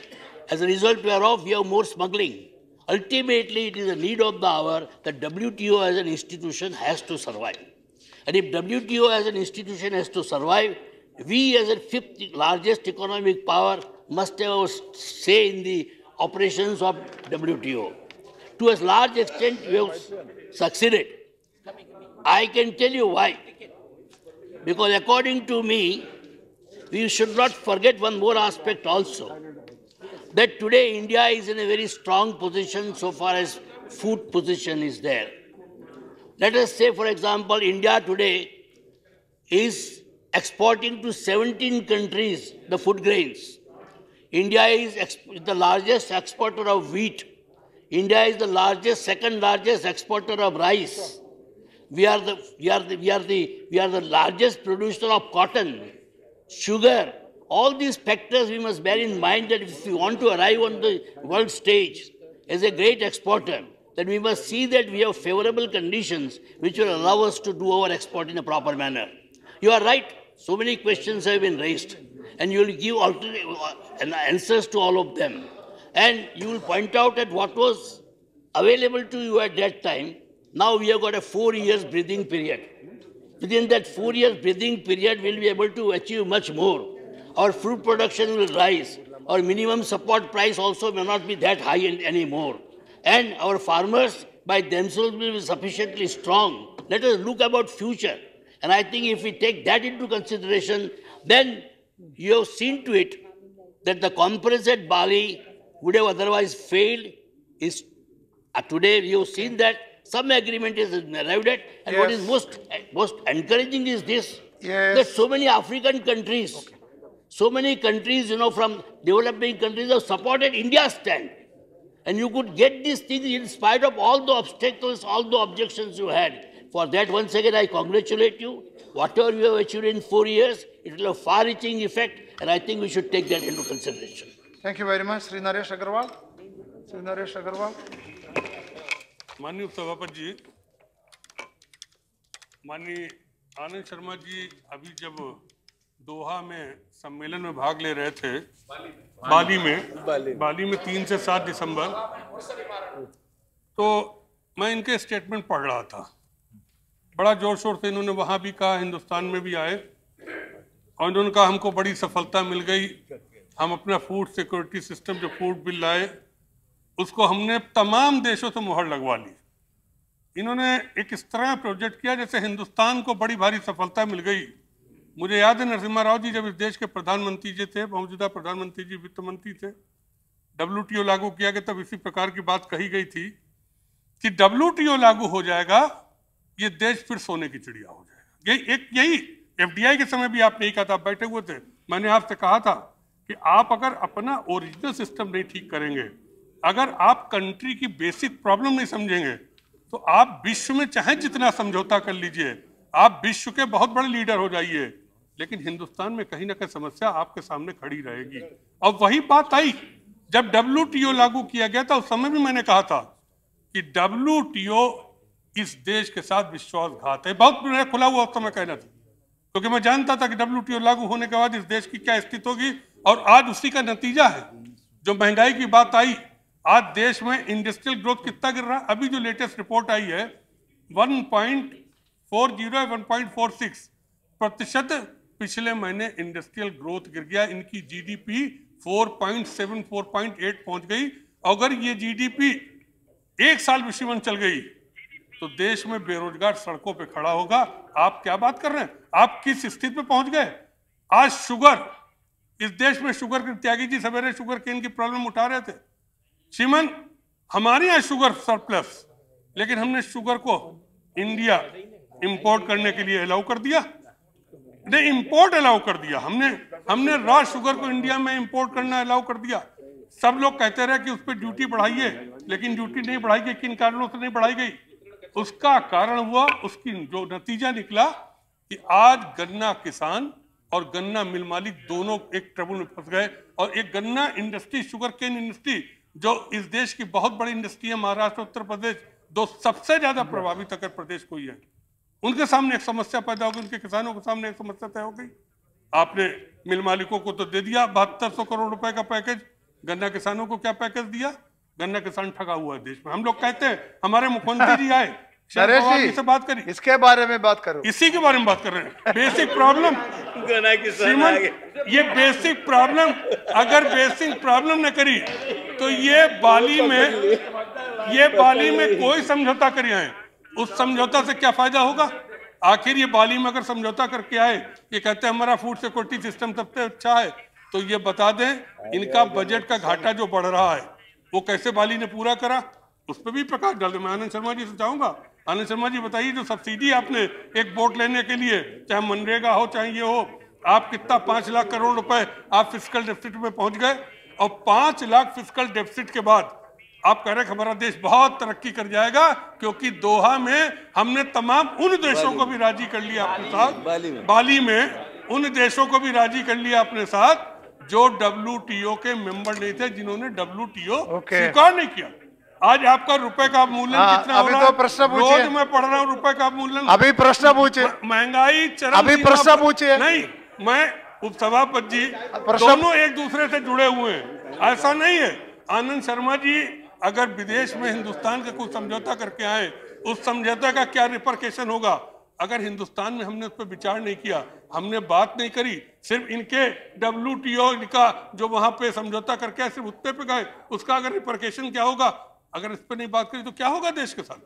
As a result whereof, we have more smuggling. Ultimately, it is a need of the hour that WTO as an institution has to survive. And if WTO as an institution has to survive, we as a fifth largest economic power must have a say in the operations of WTO. To a large extent, we have succeeded. I can tell you why. Because according to me, we should not forget one more aspect also. That today India is in a very strong position so far as food position is there. Let us say, for example, India today is exporting to 17 countries the food grains. India is the largest exporter of wheat. India is the second largest exporter of rice. We are the largest producer of cotton, sugar. All these factors we must bear in mind that if we want to arrive on the world stage as a great exporter, then we must see that we have favorable conditions which will allow us to do our export in a proper manner. You are right. So many questions have been raised, and you will give answers to all of them. And you will point out that what was available to you at that time, now we have got a 4 years breathing period. Within that 4 years breathing period, we will be able to achieve much more. Our food production will rise. Our minimum support price also may not be that high anymore. And our farmers by themselves will be sufficiently strong. Let us look about future. And I think if we take that into consideration, then you have seen to it that the conference at Bali would have otherwise failed. Today we have seen that some agreement is arrived at. And what is most encouraging is this, that so many African countries, so many countries, from developing countries have supported India's stand. And you could get these things in spite of all the obstacles, all the objections you had. For that, once again, I congratulate you. Whatever you have achieved in 4 years, it will have far-reaching effect, and I think we should take that into consideration. Thank you very much, Sri Naresh Agarwal. Sri Naresh Agarwal. माननीय सभापति जी, माननीय आनंद शर्मा जी अभी जब दोहा में सम्मेलन में भाग ले रहे थे, बाली में 3 से 7 दिसंबर, तो मैं इनके स्टेटमेंट पढ़ रहा था। बड़ा जोर शोर से इन्होंने वहाँ भी कहा, हिंदुस्तान में भी आए, और इन्होंने कहा हमको बड़ी सफलता मिल गई, हम अपना फूड सिक्योरिटी सिस्टम जो फूड बिल लाए उसको हमने तमाम देशों से मुहर लगवा ली। इन्होंने एक इस तरह प्रोजेक्ट किया जैसे हिंदुस्तान को बड़ी भारी सफलता मिल गई मुझे याद है नरसिम्हा राव जी जब इस देश के प्रधानमंत्री जी थे, मौजूदा प्रधानमंत्री जी वित्त मंत्री थे, WTO लागू किया गया तब इसी प्रकार की बात कही गई थी कि WTO लागू हो जाएगा, ये देश फिर सोने की चिड़िया हो जाएगा। यही FDI के समय भी आपने यही कहा था, आप बैठे हुए थे, मैंने आपसे कहा था कि आप अगर अपना ओरिजिनल सिस्टम नहीं ठीक करेंगे, अगर आप कंट्री की बेसिक प्रॉब्लम नहीं समझेंगे, तो आप विश्व में चाहे जितना समझौता कर लीजिए, आप विश्व के बहुत बड़े लीडर हो जाइए, लेकिन हिंदुस्तान में कहीं ना कहीं समस्या आपके सामने खड़ी रहेगी। और वही बात आई जब WTO लागू किया गया था, उस समय भी मैंने कहा था कि WTO इस देश के साथ विश्वासघात है। बहुत मेरा खुला हुआ उस समय कहना था, क्योंकि मैं जानता था कि WTO लागू होने के बाद इस देश की क्या स्थिति होगी, और आज उसी का नतीजा है। जो महंगाई की बात आई, आज देश में इंडस्ट्रियल ग्रोथ कितना गिर रहा है, अभी जो लेटेस्ट रिपोर्ट आई है 1.40 1.46% पिछले महीने इंडस्ट्रियल ग्रोथ गिर गया। इनकी GDP 4.7 4.8 पहुंच गई। अगर ये GDP एक साल विश्वमन चल गई तो देश में बेरोजगार सड़कों पे खड़ा होगा। आप क्या बात कर रहे हैं, आप किस स्थिति पे पहुंच गए। आज शुगर, इस देश में शुगर के, त्यागी जी सवेरे शुगर केन की प्रॉब्लम उठा रहे थे। श्रीमान, हमारे यहाँ शुगर सरप्लस, लेकिन हमने शुगर को इंडिया इंपोर्ट करने के लिए अलाउ कर दिया, नहीं इंपोर्ट अलाउ कर दिया, हमने रॉ शुगर को इंडिया में इंपोर्ट करना अलाउ कर दिया। सब लोग कहते रहे कि उस पर ड्यूटी बढ़ाइए, लेकिन ड्यूटी नहीं बढ़ाई गई। किन कारणों से नहीं बढ़ाई गई, उसका कारण हुआ, उसकी जो नतीजा निकला कि आज गन्ना किसान और गन्ना मिल मालिक दोनों एक ट्रबल में फंस गए। और एक गन्ना इंडस्ट्री, शुगर केन इंडस्ट्री, जो इस देश की बहुत बड़ी इंडस्ट्री है, महाराष्ट्र उत्तर प्रदेश, दो सबसे ज्यादा प्रभावित अगर प्रदेश कोई है, उनके सामने एक समस्या पैदा हो गई, उनके किसानों के सामने एक समस्या तय हो गई। आपने मिल मालिकों को तो दे दिया 7200 करोड़ रुपए का पैकेज, गन्ना किसानों को क्या पैकेज दिया। गन्ना किसान ठगा हुआ है देश में। हम लोग कहते हैं, हमारे मुख्यमंत्री जी आए, नरेश जी से बात करी, इसके बारे में बात करो, इसी के बारे में बात कर रहे हैं। बेसिक प्रॉब्लम श्रीमान, ये बेसिक प्रॉब्लम, अगर बेसिक प्रॉब्लम न करी तो ये बाली में कोई समझौता करी आए, उस समझौता से क्या फायदा होगा। आखिर ये बाली में अगर समझौता करके आए, ये कहते हैं हमारा फूड सिक्योरिटी सिस्टम सबसे अच्छा है, तो ये बता दें इनका बजट का घाटा जो बढ़ रहा है वो कैसे बाली ने पूरा करा, उस पर भी प्रकाश डाल दे। मैं आनंद शर्मा जी से चाहूंगा, आनंद शर्मा जी बताइए, जो सब्सिडी आपने एक बोट लेने के लिए, चाहे मनरेगा हो चाहे ये हो, आप कितना 5 लाख करोड़ रुपए आप फिस्कल डेफिसिट में पहुंच गए। और 5 लाख फिस्कल डेफिसिट के बाद आप कह रहे हैं हमारा देश बहुत तरक्की कर जाएगा, क्योंकि दोहा में हमने तमाम उन देशों को भी राजी कर लिया अपने साथ, बाली में उन देशों को भी राजी कर लिया अपने साथ जो WTO के मेंबर नहीं थे, जिन्होंने WTO स्वीकार नहीं किया। आज आपका रुपए का मूल्य कितना हो रहा है? तो प्रश्न पूछिए, रोज मैं पढ़ रहा हूँ रुपए का मूल्य। अभी प्रश्न पूछिए, महंगाई चरम, अभी प्रश्न पूछिए। नहीं, मैं उपसभापति जी दोनों एक दूसरे से जुड़े हुए हैं, ऐसा नहीं है। आनंद शर्मा जी अगर विदेश में हिंदुस्तान का कुछ समझौता करके आए, उस समझौता का क्या रिपरकेशन होगा। अगर हिंदुस्तान में हमने उस पर विचार नहीं किया, हमने बात नहीं करी, सिर्फ इनके WTO का जो वहां पे समझौता करके आए, सिर्फ उत्ते पे गए, उसका अगर रिपरकेशन क्या होगा, अगर इस पर नहीं बात करी तो क्या होगा देश के साथ।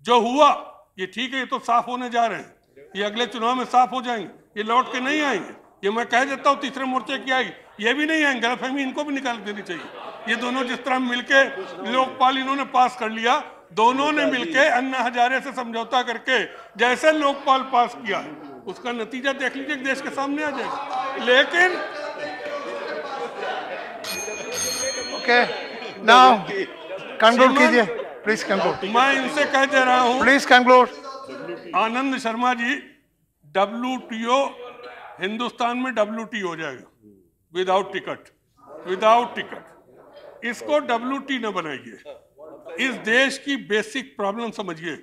जो हुआ ये ठीक है, ये तो साफ होने जा रहे हैं, ये अगले चुनाव में साफ हो जाएंगे, ये लौट के नहीं आएंगे। ये मैं कह देता हूँ तीसरे मोर्चे की आएगी, ये भी नहीं आएंगे, गलतफहमी इनको भी निकाल देनी चाहिए। ये दोनों जिस तरह मिलके लोकपाल इन्होंने पास कर लिया, दोनों ने मिलके अन्ना हजारे से समझौता करके जैसे लोकपाल पास किया, उसका नतीजा देख लीजिए, देश के सामने आ जाएगा। लेकिन ओके, नाउ कंक्लूड कीजिए, प्लीज कंक्लूड। मैं इनसे कह दे रहा हूं, please conclude. Anand Sharma ji, WTO Hindustan में WT हो जाएगा विदाउट टिकट। इसको WT न बनाइए, इस देश की बेसिक प्रॉब्लम समझिए,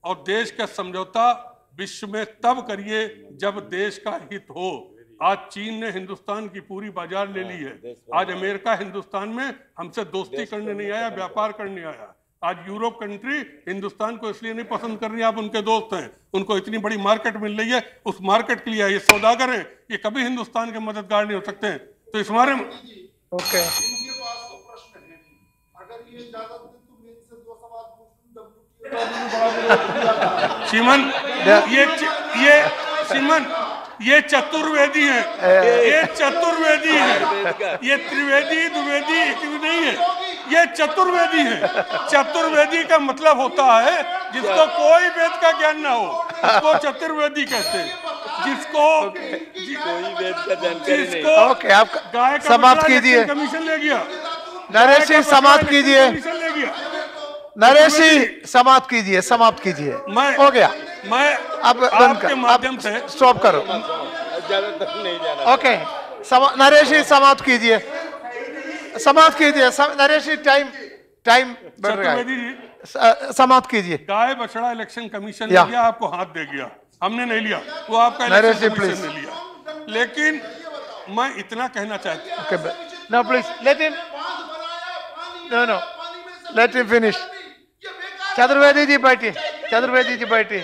और देश का समझौता विश्व में तब करिए जब देश का हित हो। आज चीन ने हिंदुस्तान की पूरी बाजार ले ली है, आज अमेरिका हिंदुस्तान में हमसे दोस्ती करने नहीं आया, व्यापार करने आया। आज यूरोप कंट्री हिंदुस्तान को इसलिए नहीं पसंद कर रही, आप उनके दोस्त हैं, उनको इतनी बड़ी मार्केट मिल रही है, उस मार्केट के लिए ये सौदागर हैं, ये कभी हिंदुस्तान के मददगार नहीं हो सकते हैं। तो इस बारे में ओके, श्रीमान, ये चतुर्वेदी है, ये चतुर्वेदी है, ये त्रिवेदी द्विवेदी एक भी नहीं है, ये चतुर्वेदी है। चतुर्वेदी का मतलब होता है जिसको कोई वेद का ज्ञान ना हो, उसको चतुर्वेदी कहते हैं। जिसको कोई वेद का जानकारी नहीं। ओके, आप गाय का समाप्त कीजिए। कमीशन ले गया, नरेश जी समाप्त कीजिए। कमीशन ले गया। नरेश जी समाप्त कीजिए, समाप्त कीजिए। हो गया, मैं अब बंद कर, माध्यम से स्टॉप करो। ज्यादा तक नहीं जाना। ओके, नरेश जी समाप्त कीजिए, समाप्त कीजिए। नरेश जी टाइम बढ़ रहा है, समाप्त कीजिए। गाय बछड़ा इलेक्शन कमीशन ने लिया, आपको हाथ दे गया, हमने नहीं लिया, वो आपका इलेक्शन कमीशन ने लिया। लेकिन मैं इतना कहना चाहता हूँ, no please let him, no let him finish. Chaturvedi ji बैठिए, चतुर्वेदी जी बैठिए,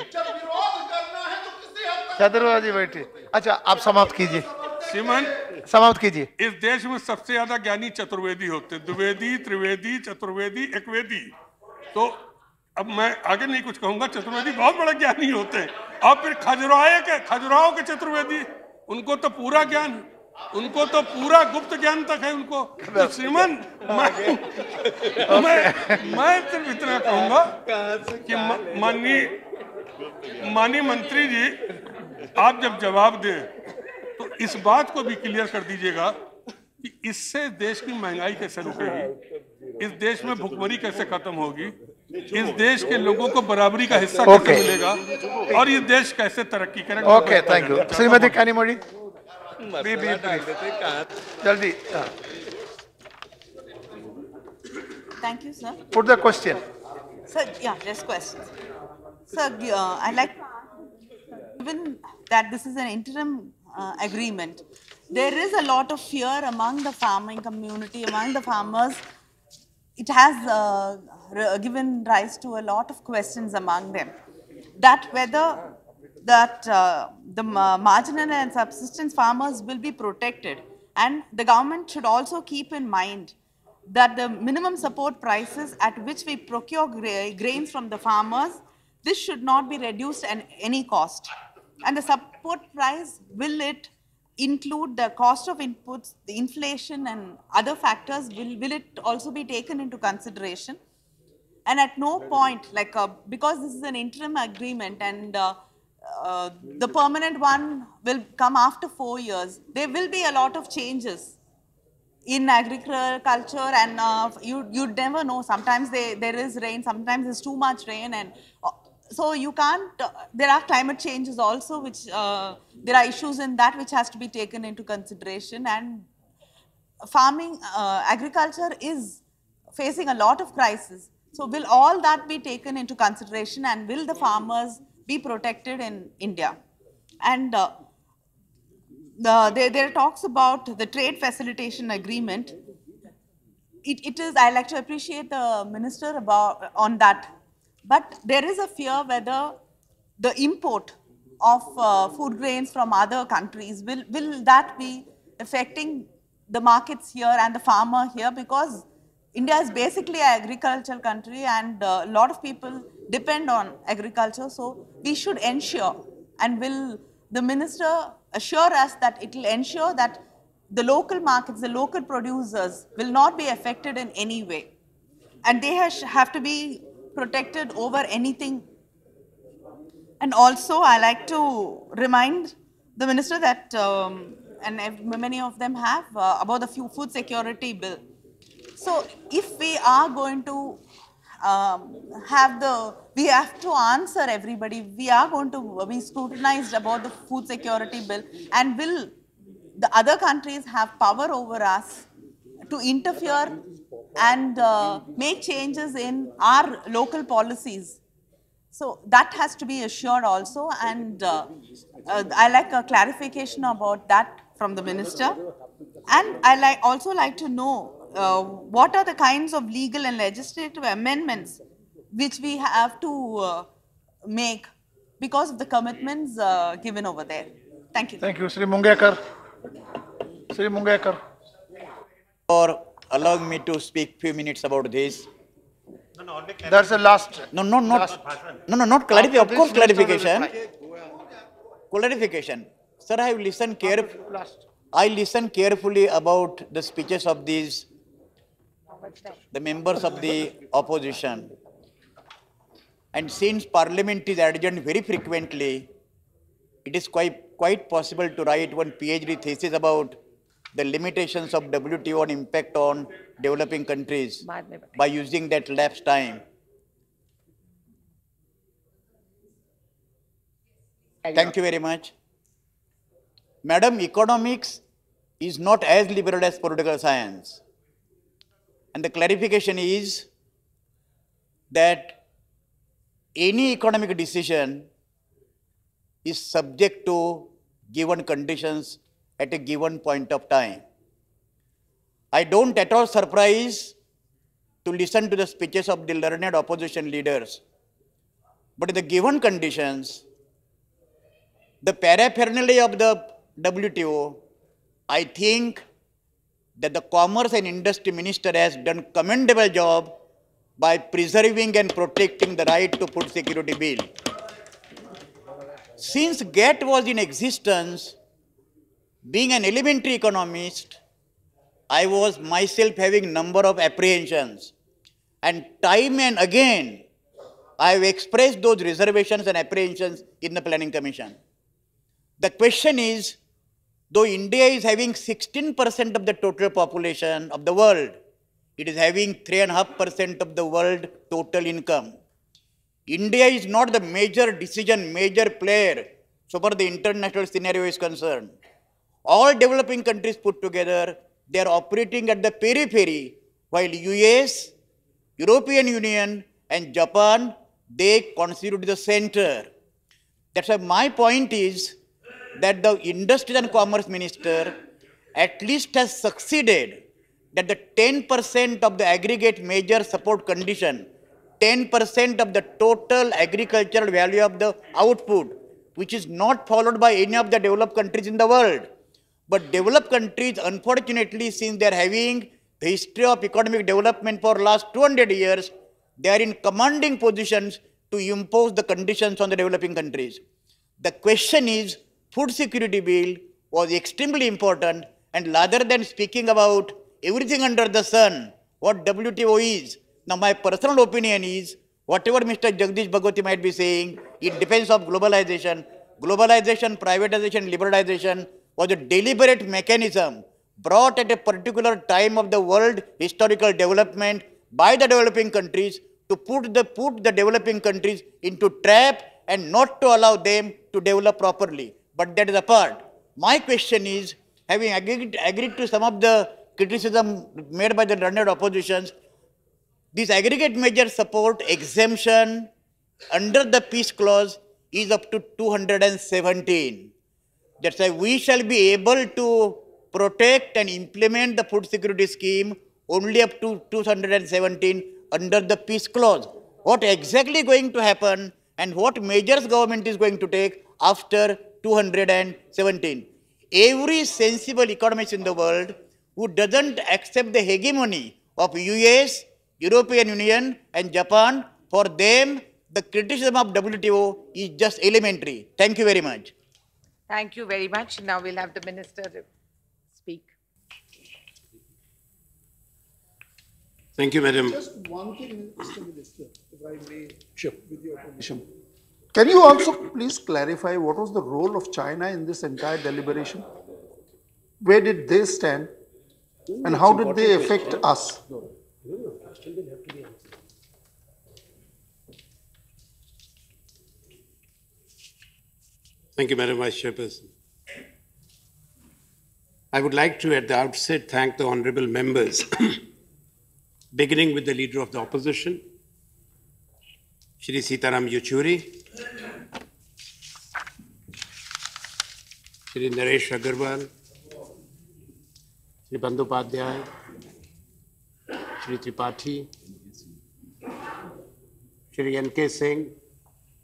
चतुर्वेदी जी बैठिए। अच्छा, आप समाप्त कीजिए। श्रीमान समाप्त कीजिए। इस देश में सबसे ज्यादा ज्ञानी चतुर्वेदी होते हैं, द्विवेदी त्रिवेदी चतुर्वेदी एकवेदी। तो अब मैं आगे नहीं कुछ कहूंगा, चतुर्वेदी बहुत बड़ा ज्ञानी होते हैं। और फिर खजुराहो के चतुर्वेदी, उनको तो पूरा ज्ञान, उनको तो पूरा गुप्त ज्ञान तक है उनको। तो श्रीमान मैं सिर्फ इतना कहूंगा कि माननीय मंत्री जी, आप जब जवाब दें तो इस बात को भी क्लियर कर दीजिएगा कि इससे देश की महंगाई कैसे रुकेगी, इस देश में भुखमरी कैसे खत्म होगी, इस देश के लोगों को बराबरी का हिस्सा कैसे मिलेगा, और ये देश कैसे तरक्की करेगा। Okay, thank you. Shrimati Kanimozhi, जल्दी। Thank you, sir. Put the question. Sir, yeah, just questions. Sir, I'd like, given that this is an interim agreement, there is a lot of fear among the farming community, among the farmers. It has given rise to a lot of questions among them, that whether the marginal and subsistence farmers will be protected, and the government should also keep in mind that the minimum support prices at which we procure grains from the farmers, this should not be reduced at any cost. And the support price, will it include the cost of inputs, the inflation and other factors? Will it also be taken into consideration? And at no point, like because this is an interim agreement and the permanent one will come after 4 years, there will be a lot of changes in agriculture, and you never know. Sometimes there is rain, sometimes there's too much rain, and so you can't. There are climate changes also, which there are issues in that which has to be taken into consideration. And farming, agriculture is facing a lot of crisis. So will all that be taken into consideration, and will the farmers be protected in India? And there are talks about the trade facilitation agreement. It is, I like to appreciate the minister on that. But there is a fear whether the import of food grains from other countries, will that be affecting the markets here and the farmer here? Because India is basically an agricultural country, and a lot of people depend on agriculture. So we should ensure, and will the minister assure us that it will ensure that the local markets, the local producers will not be affected in any way, and they have to be protected over anything. And also I like to remind the minister that, and many of them have, about the food security bill. So if we are going to we have to answer everybody, we are going to be scrutinized about the food security bill, and will the other countries have power over us to interfere and make changes in our local policies? So that has to be assured also, and I like a clarification about that from the minister. And I also like to know what are the kinds of legal and legislative amendments which we have to make because of the commitments given over there. Thank you. Thank you. Sri Mungekar. Sri Mungekar. For allowing me to speak few minutes about this. That's the last. Not clarification. Of course, clarification. Clarification. Sir, I have listened carefully. I listened carefully about the speeches of the members of the opposition. And since Parliament is adjourned very frequently, it is quite possible to write one PhD thesis about the limitations of WTO and impact on developing countries by using that lapse time. Thank you very much. Madam, economics is not as liberal as political science. And the clarification is that any economic decision is subject to given conditions at a given point of time. I don't at all surprise to listen to the speeches of the learned opposition leaders. But in the given conditions, the paraphernalia of the WTO, I think that the Commerce and Industry Minister has done a commendable job by preserving and protecting the right to food security bill. Since GATT was in existence, being an elementary economist, I was myself having a number of apprehensions. And time and again, I have expressed those reservations and apprehensions in the Planning Commission. The question is, though India is having 16% of the total population of the world, it is having 3.5% of the world total income. India is not the major player so far the international scenario is concerned. All developing countries put together, they are operating at the periphery, while US, European Union and Japan, they constitute the center. That's why my point is that the Industry and Commerce Minister at least has succeeded that the 10% of the aggregate major support condition, 10% of the total agricultural value of the output, which is not followed by any of the developed countries in the world. But developed countries, unfortunately, since they are having the history of economic development for last 200 years, they are in commanding positions to impose the conditions on the developing countries. The question is, food security bill was extremely important, and rather than speaking about everything under the sun, what WTO is, now my personal opinion is, whatever Mr. Jagdish Bhagwati might be saying, it depends on globalization. Globalization, privatization, liberalization was a deliberate mechanism brought at a particular time of the world historical development by the developing countries to put the developing countries into trap and not to allow them to develop properly. But that is apart. My question is, having agreed to some of the criticism made by the learned oppositions, this aggregate measure support exemption under the peace clause is up to 217. That's why we shall be able to protect and implement the food security scheme only up to 217 under the peace clause. What exactly going to happen and what measures government is going to take after 217? Every sensible economist in the world who doesn't accept the hegemony of US, European Union and Japan, for them the criticism of WTO is just elementary. Thank you very much. Thank you very much. Now we'll have the Minister speak. Thank you, Madam. Just one thing, Mr. Minister, if I may, with your permission. Can you also please clarify what was the role of China in this entire deliberation? Where did they stand and how did they affect us? Thank you, Madam Vice Chairperson. I would like to, at the outset, thank the honorable members, beginning with the Leader of the Opposition, Shri Sitaram Yechuri, Shri Naresh Agarwal, Shri Bandyopadhyay, Shri Tripathi, Shri N.K. Singh,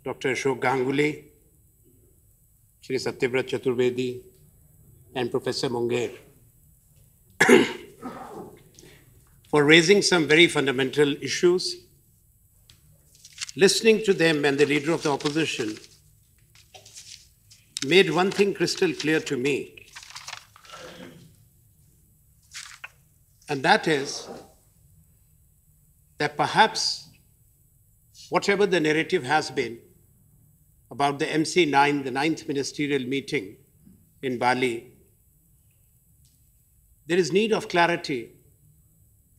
Dr. Ashok Ganguly, Shri Satyavrat Chaturvedi, and Professor Munger, for raising some very fundamental issues. Listening to them and the Leader of the Opposition, made one thing crystal clear to me, and that is that perhaps whatever the narrative has been about the MC9, the 9th ministerial meeting in Bali, there is need of clarity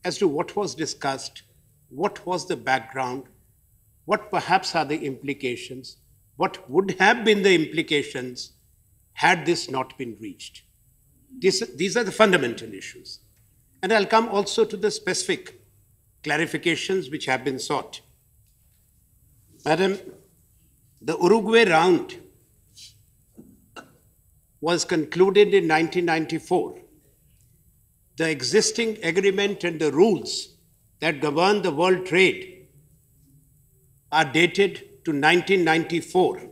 as to what was discussed, what was the background, what perhaps are the implications, what would have been the implications had this not been reached. These are the fundamental issues. And I'll come also to the specific clarifications which have been sought. Madam, the Uruguay round was concluded in 1994. The existing agreement and the rules that govern the world trade are dated to 1994.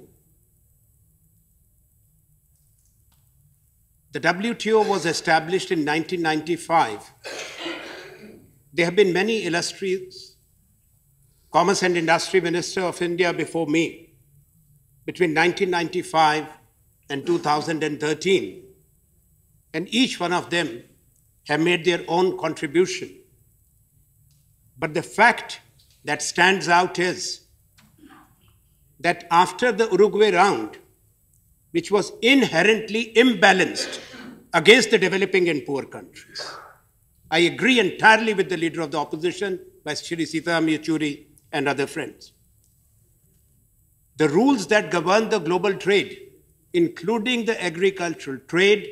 The WTO was established in 1995. There have been many illustrious Commerce and Industry Minister of India before me between 1995 and 2013, and each one of them have made their own contribution. But the fact that stands out is that after the Uruguay round, which was inherently imbalanced against the developing and poor countries, I agree entirely with the Leader of the Opposition, Vice Shri Sitaram Yechuri and other friends. The rules that govern the global trade, including the agricultural trade,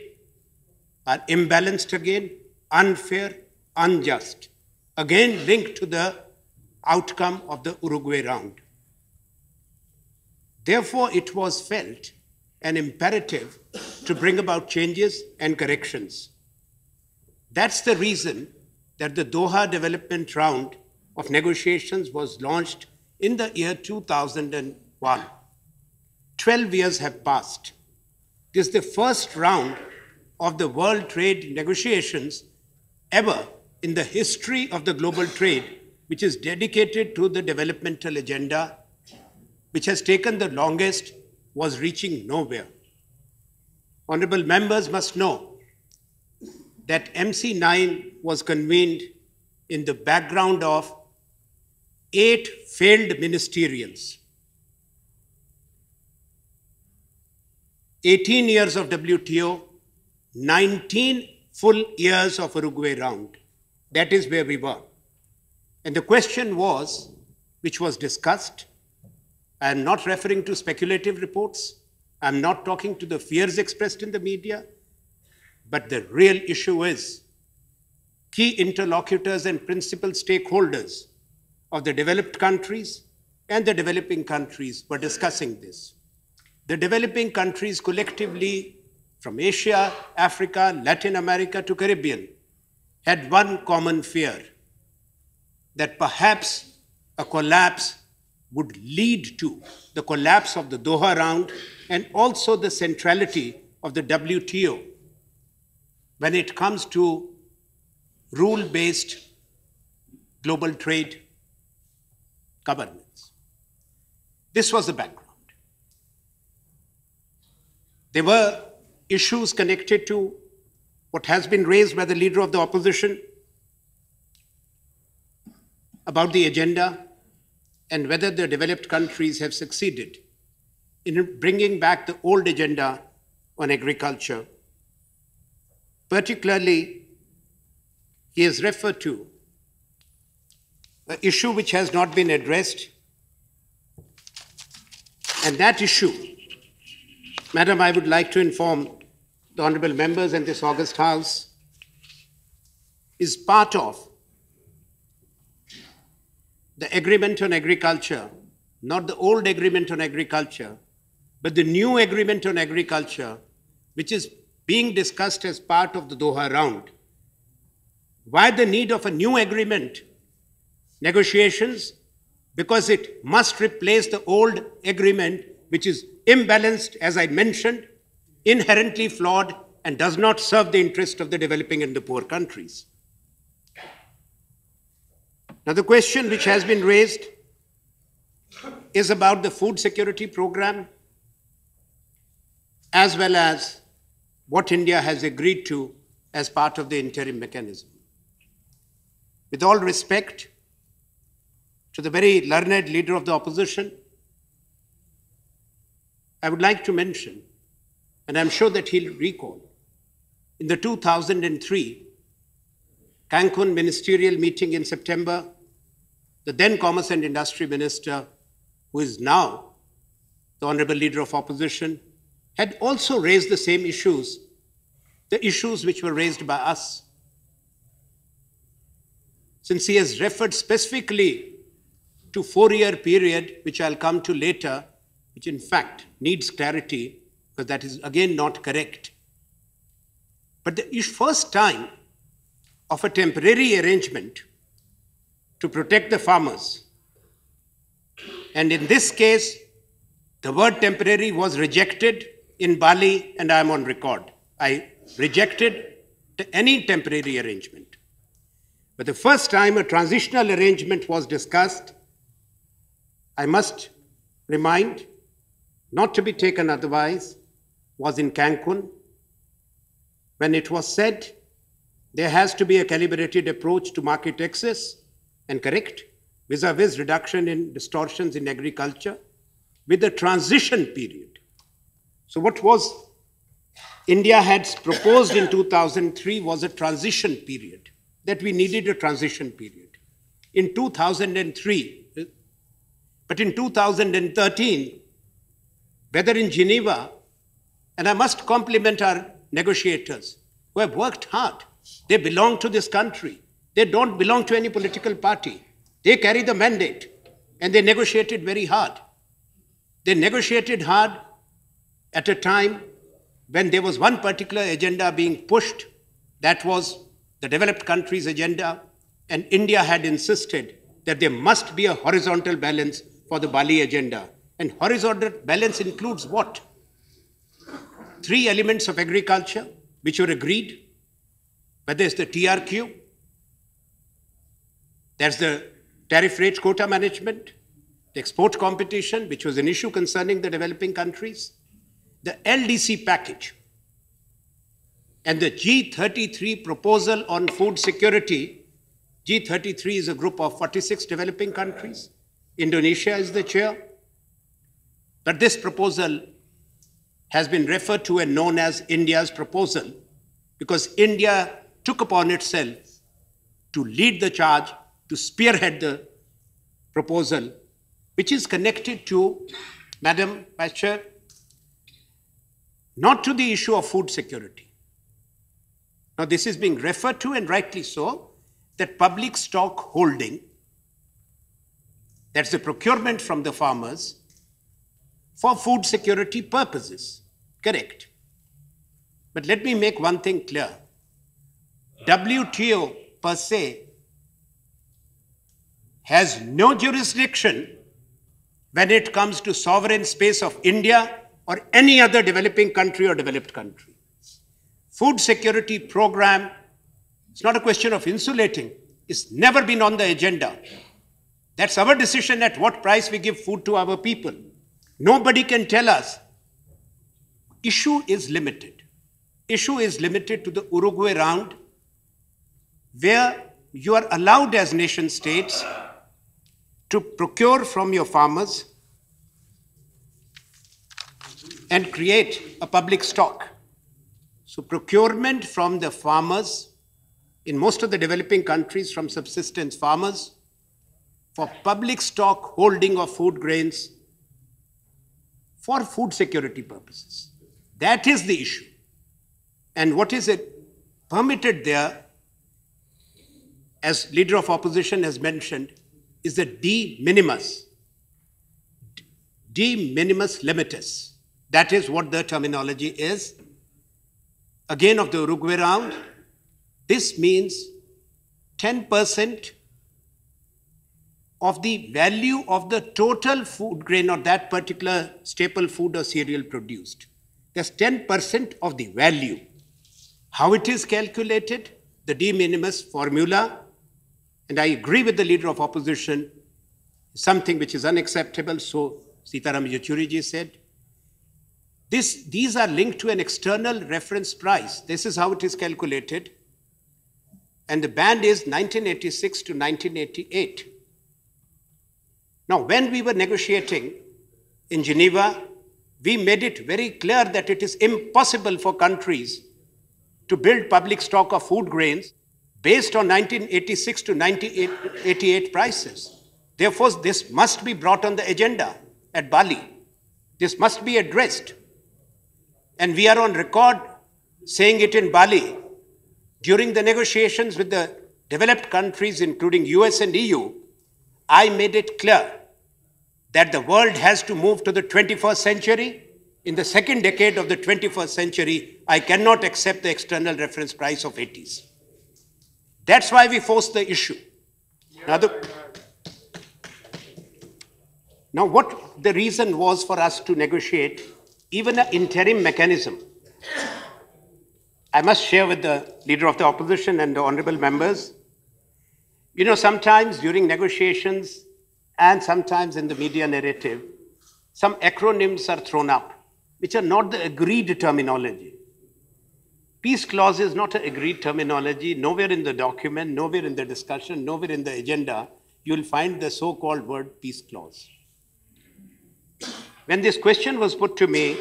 are imbalanced again, unfair, unjust, again linked to the outcome of the Uruguay round. Therefore, it was felt an imperative to bring about changes and corrections. That's the reason that the Doha Development Round of negotiations was launched in the year 2001. 12 years have passed. This is the first round of the world trade negotiations ever in the history of the global trade, which is dedicated to the developmental agenda, which has taken the longest, was reaching nowhere. Honorable members must know that MC9 was convened in the background of 8 failed ministerials, 18 years of WTO, 19 full years of Uruguay round. That is where we were. And the question was, which was discussed, I am not referring to speculative reports, I am not talking to the fears expressed in the media, but the real issue is key interlocutors and principal stakeholders of the developed countries and the developing countries were discussing this. The developing countries collectively, from Asia, Africa, Latin America to Caribbean, had one common fear, that perhaps a collapse would lead to the collapse of the Doha round and also the centrality of the WTO when it comes to rule-based global trade governance. This was the background. There were issues connected to what has been raised by the Leader of the Opposition about the agenda and whether the developed countries have succeeded in bringing back the old agenda on agriculture. Particularly, he has referred to an issue which has not been addressed, and that issue, Madam, I would like to inform the honorable members and this august House, is part of the agreement on agriculture, not the old agreement on agriculture, but the new agreement on agriculture, which is being discussed as part of the Doha round. Why the need of a new agreement? Negotiations, because it must replace the old agreement, which is imbalanced, as I mentioned, inherently flawed, and does not serve the interest of the developing and the poor countries. Now, the question which has been raised is about the food security program. as well as what India has agreed to as part of the interim mechanism. With all respect to the very learned leader of the opposition, I would like to mention, and I'm sure that he'll recall, in the 2003 Cancun ministerial meeting in September, the then Commerce and Industry Minister, who is now the Honorable Leader of Opposition, had also raised the same issues, the issues which were raised by us. Since he has referred specifically to 4-year period, which I'll come to later, which in fact needs clarity, because that is again not correct. But the first time of a temporary arrangement to protect the farmers, and in this case, the word temporary was rejected in Bali, and I am on record. I rejected any temporary arrangement. But the first time a transitional arrangement was discussed, I must remind, not to be taken otherwise, was in Cancun, when it was said there has to be a calibrated approach to market access and correct vis-a-vis reduction in distortions in agriculture with a transition period. So what was India had proposed in 2003 was a transition period, that we needed a transition period. In 2003, but in 2013, whether in Geneva, and I must compliment our negotiators who have worked hard. They belong to this country. They don't belong to any political party. They carry the mandate, and they negotiated very hard. They negotiated hard at a time when there was one particular agenda being pushed, that was the developed countries' agenda, and India had insisted that there must be a horizontal balance for the Bali agenda. And horizontal balance includes what? 3 elements of agriculture which were agreed. But there's the TRQ, there's the tariff rate quota management, the export competition, which was an issue concerning the developing countries, the LDC package, and the G33 proposal on food security. G33 is a group of 46 developing countries. Indonesia is the chair. But this proposal has been referred to and known as India's proposal because India took upon itself to lead the charge, to spearhead the proposal, which is connected to, Madam Vice Chair, not to the issue of food security. Now, this is being referred to, and rightly so, that public stock holding, that's the procurement from the farmers, for food security purposes. Correct. But let me make one thing clear. WTO per se has no jurisdiction when it comes to sovereign space of India or any other developing country or developed country. Food security program, it's not a question of insulating. It's never been on the agenda. That's our decision at what price we give food to our people. Nobody can tell us. Issue is limited. Issue is limited to the Uruguay round, where you are allowed as nation states to procure from your farmers and create a public stock. So procurement from the farmers in most of the developing countries, from subsistence farmers, for public stock holding of food grains for food security purposes. That is the issue. And what is it permitted there, as Leader of Opposition has mentioned, is the de minimis limitus. That is what the terminology is. Again, of the Uruguay round, this means 10% of the value of the total food grain or that particular staple food or cereal produced. That's 10% of the value. How it is calculated, the de minimis formula, and I agree with the Leader of Opposition, something which is unacceptable, so Sitaram Yechury ji said. These are linked to an external reference price. This is how it is calculated. And the band is 1986 to 1988. Now, when we were negotiating in Geneva, we made it very clear that it is impossible for countries to build public stock of food grains based on 1986 to 1988 prices. Therefore, this must be brought on the agenda at Bali. This must be addressed. And we are on record saying it in Bali. During the negotiations with the developed countries, including US and EU, I made it clear that the world has to move to the 21st century. In the second decade of the 21st century, I cannot accept the external reference price of 80s. That's why we forced the issue. Now, what the reason was for us to negotiate even an interim mechanism, I must share with the Leader of the Opposition and the honorable members. You know, sometimes during negotiations and sometimes in the media narrative, some acronyms are thrown up, which are not the agreed terminology. Peace clause is not an agreed terminology. Nowhere in the document, nowhere in the discussion, nowhere in the agenda, you will find the so-called word peace clause. When this question was put to me,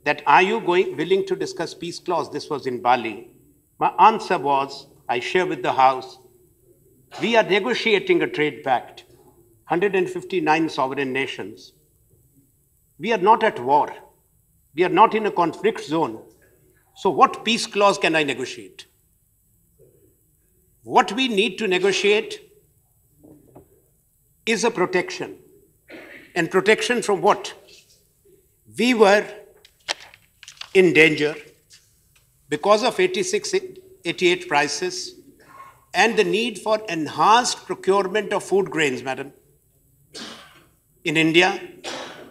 that are you willing to discuss peace clause, this was in Bali, my answer was, I share with the House, we are negotiating a trade pact, 159 sovereign nations. We are not at war. We are not in a conflict zone. So what peace clause can I negotiate? What we need to negotiate is a protection. And protection from what? We were in danger because of 86-88 prices and the need for enhanced procurement of food grains, madam, in India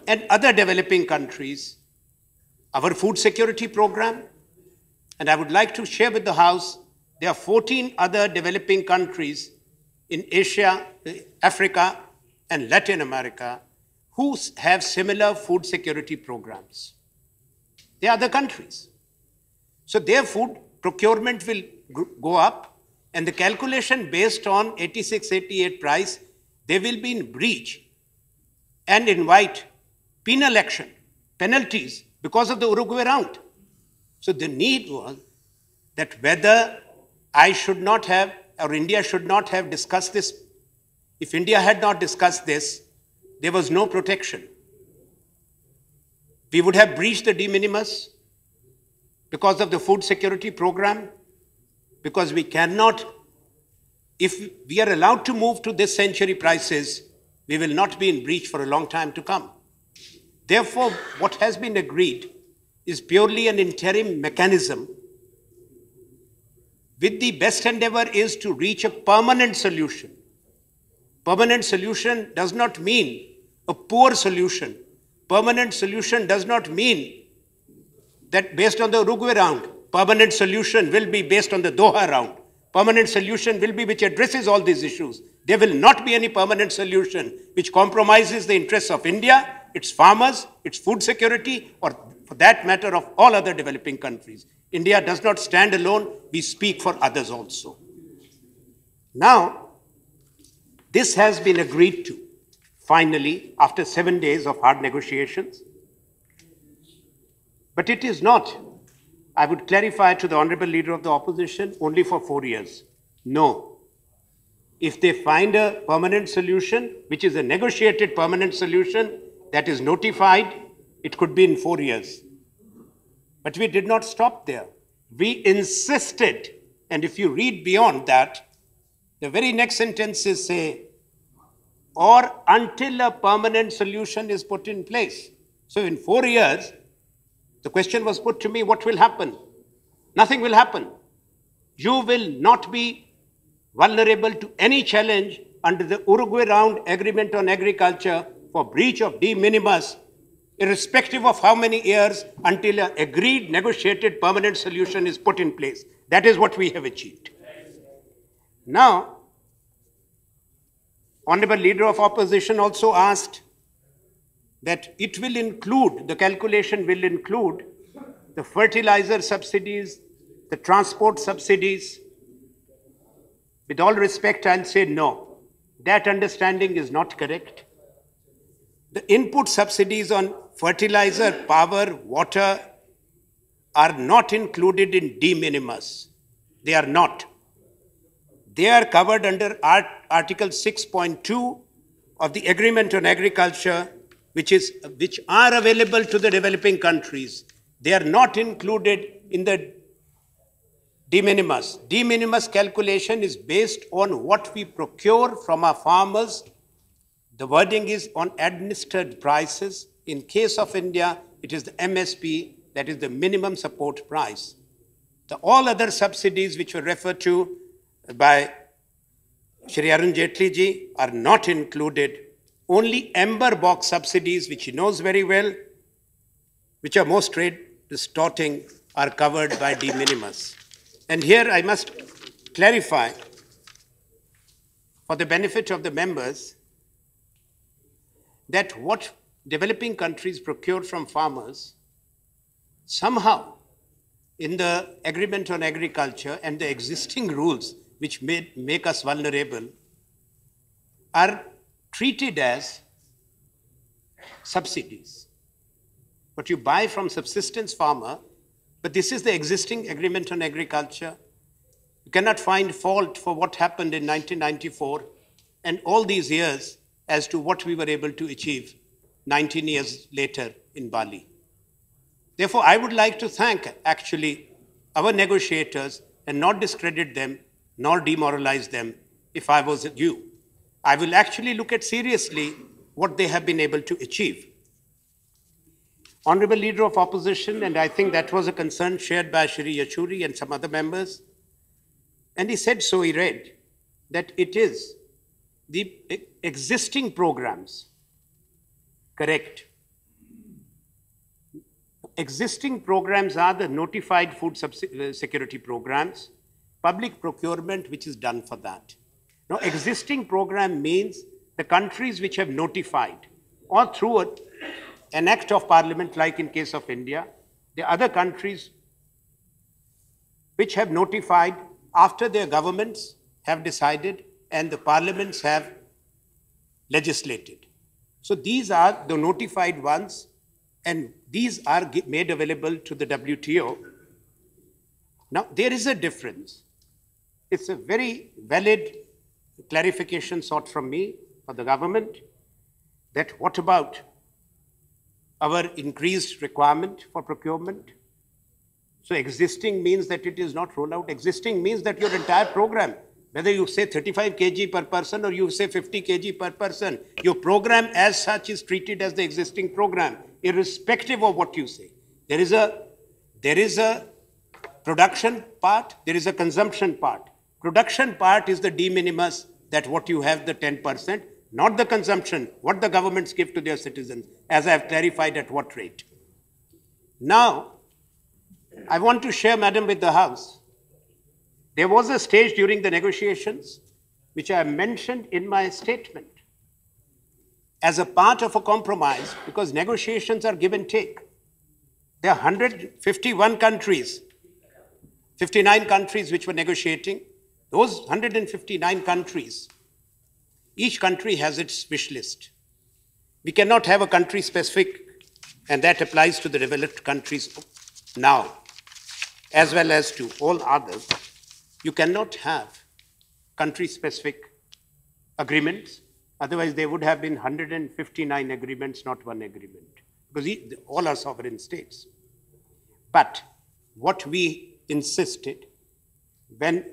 and other developing countries. Our food security program, and I would like to share with the House, there are 14 other developing countries in Asia, Africa, and Latin America who have similar food security programs. They are other countries. So their food procurement will go up, and the calculation based on 86-88 price, they will be in breach and invite penal action, penalties because of the Uruguay round. So the need was that whether I should not have, or India should not have discussed this. If India had not discussed this, there was no protection. We would have breached the de minimis because of the food security program, because we cannot, if we are allowed to move to this century prices, we will not be in breach for a long time to come. Therefore, what has been agreed is purely an interim mechanism with the best endeavor is to reach a permanent solution. Permanent solution does not mean a poor solution. Permanent solution does not mean that based on the Uruguay round, permanent solution will be based on the Doha round. Permanent solution will be which addresses all these issues. There will not be any permanent solution which compromises the interests of India, its farmers, its food security, or for that matter of all other developing countries. India does not stand alone, we speak for others also. Now, this has been agreed to, finally, after 7 days of hard negotiations. But it is not, I would clarify to the Honorable Leader of the Opposition, only for 4 years. No. If they find a permanent solution, which is a negotiated permanent solution that is notified, it could be in 4 years. But we did not stop there. We insisted, and if you read beyond that, the very next sentences say, or until a permanent solution is put in place. So in 4 years, the question was put to me, what will happen? Nothing will happen. You will not be vulnerable to any challenge under the Uruguay Round Agreement on Agriculture for breach of de minimis, irrespective of how many years until an agreed, negotiated permanent solution is put in place. That is what we have achieved. Now, Honorable Leader of Opposition also asked that it will include, the calculation will include the fertilizer subsidies, the transport subsidies. With all respect, I'll say no. That understanding is not correct. The input subsidies on fertilizer, power, water are not included in de minimis. They are not. They are covered under Article 6.2 of the Agreement on Agriculture, which are available to the developing countries. They are not included in the de minimis. De minimis calculation is based on what we procure from our farmers. The wording is on administered prices. In case of India, it is the MSP, that is the minimum support price. All other subsidies which were referred to by Shri Arun Jaitley ji are not included. Only amber box subsidies, which he knows very well, which are most trade distorting, are covered by de minimis. And here I must clarify, for the benefit of the members, that what developing countries procure from farmers, somehow in the Agreement on Agriculture and the existing rules which make us vulnerable, are treated as subsidies. What you buy from subsistence farmer, but this is the existing Agreement on Agriculture. You cannot find fault for what happened in 1994 and all these years as to what we were able to achieve 19 years later in Bali. Therefore, I would like to thank actually our negotiators and not discredit them nor demoralize them if I was you. I will actually look at seriously what they have been able to achieve. Honorable Leader of Opposition, and I think that was a concern shared by Shri Yachuri and some other members, and he said so, he read, that it is the existing programs, correct. Existing programs are the notified food security programs, public procurement which is done for that. Now, existing program means the countries which have notified or through an act of parliament, like in case of India, the other countries which have notified after their governments have decided and the parliaments have legislated. So these are the notified ones, and these are made available to the WTO. Now, there is a difference. It's a very valid clarification sought from me for the government, that what about our increased requirement for procurement? So existing means that it is not rolled out. Existing means that your entire program, whether you say 35 kg per person or you say 50 kg per person, your program as such is treated as the existing program, irrespective of what you say. There is a production part, there is a consumption part. Production part is the de minimis, that what you have, the 10%, not the consumption, what the governments give to their citizens, as I have clarified at what rate. Now, I want to share, Madam, with the House, there was a stage during the negotiations, which I mentioned in my statement, as a part of a compromise, because negotiations are give and take. There are 151 countries, 59 countries which were negotiating. Those 159 countries, each country has its wish list. We cannot have a country specific, and that applies to the developed countries now, as well as to all others. You cannot have country specific agreements, otherwise there would have been 159 agreements, not one agreement, because all are sovereign states. But what we insisted, when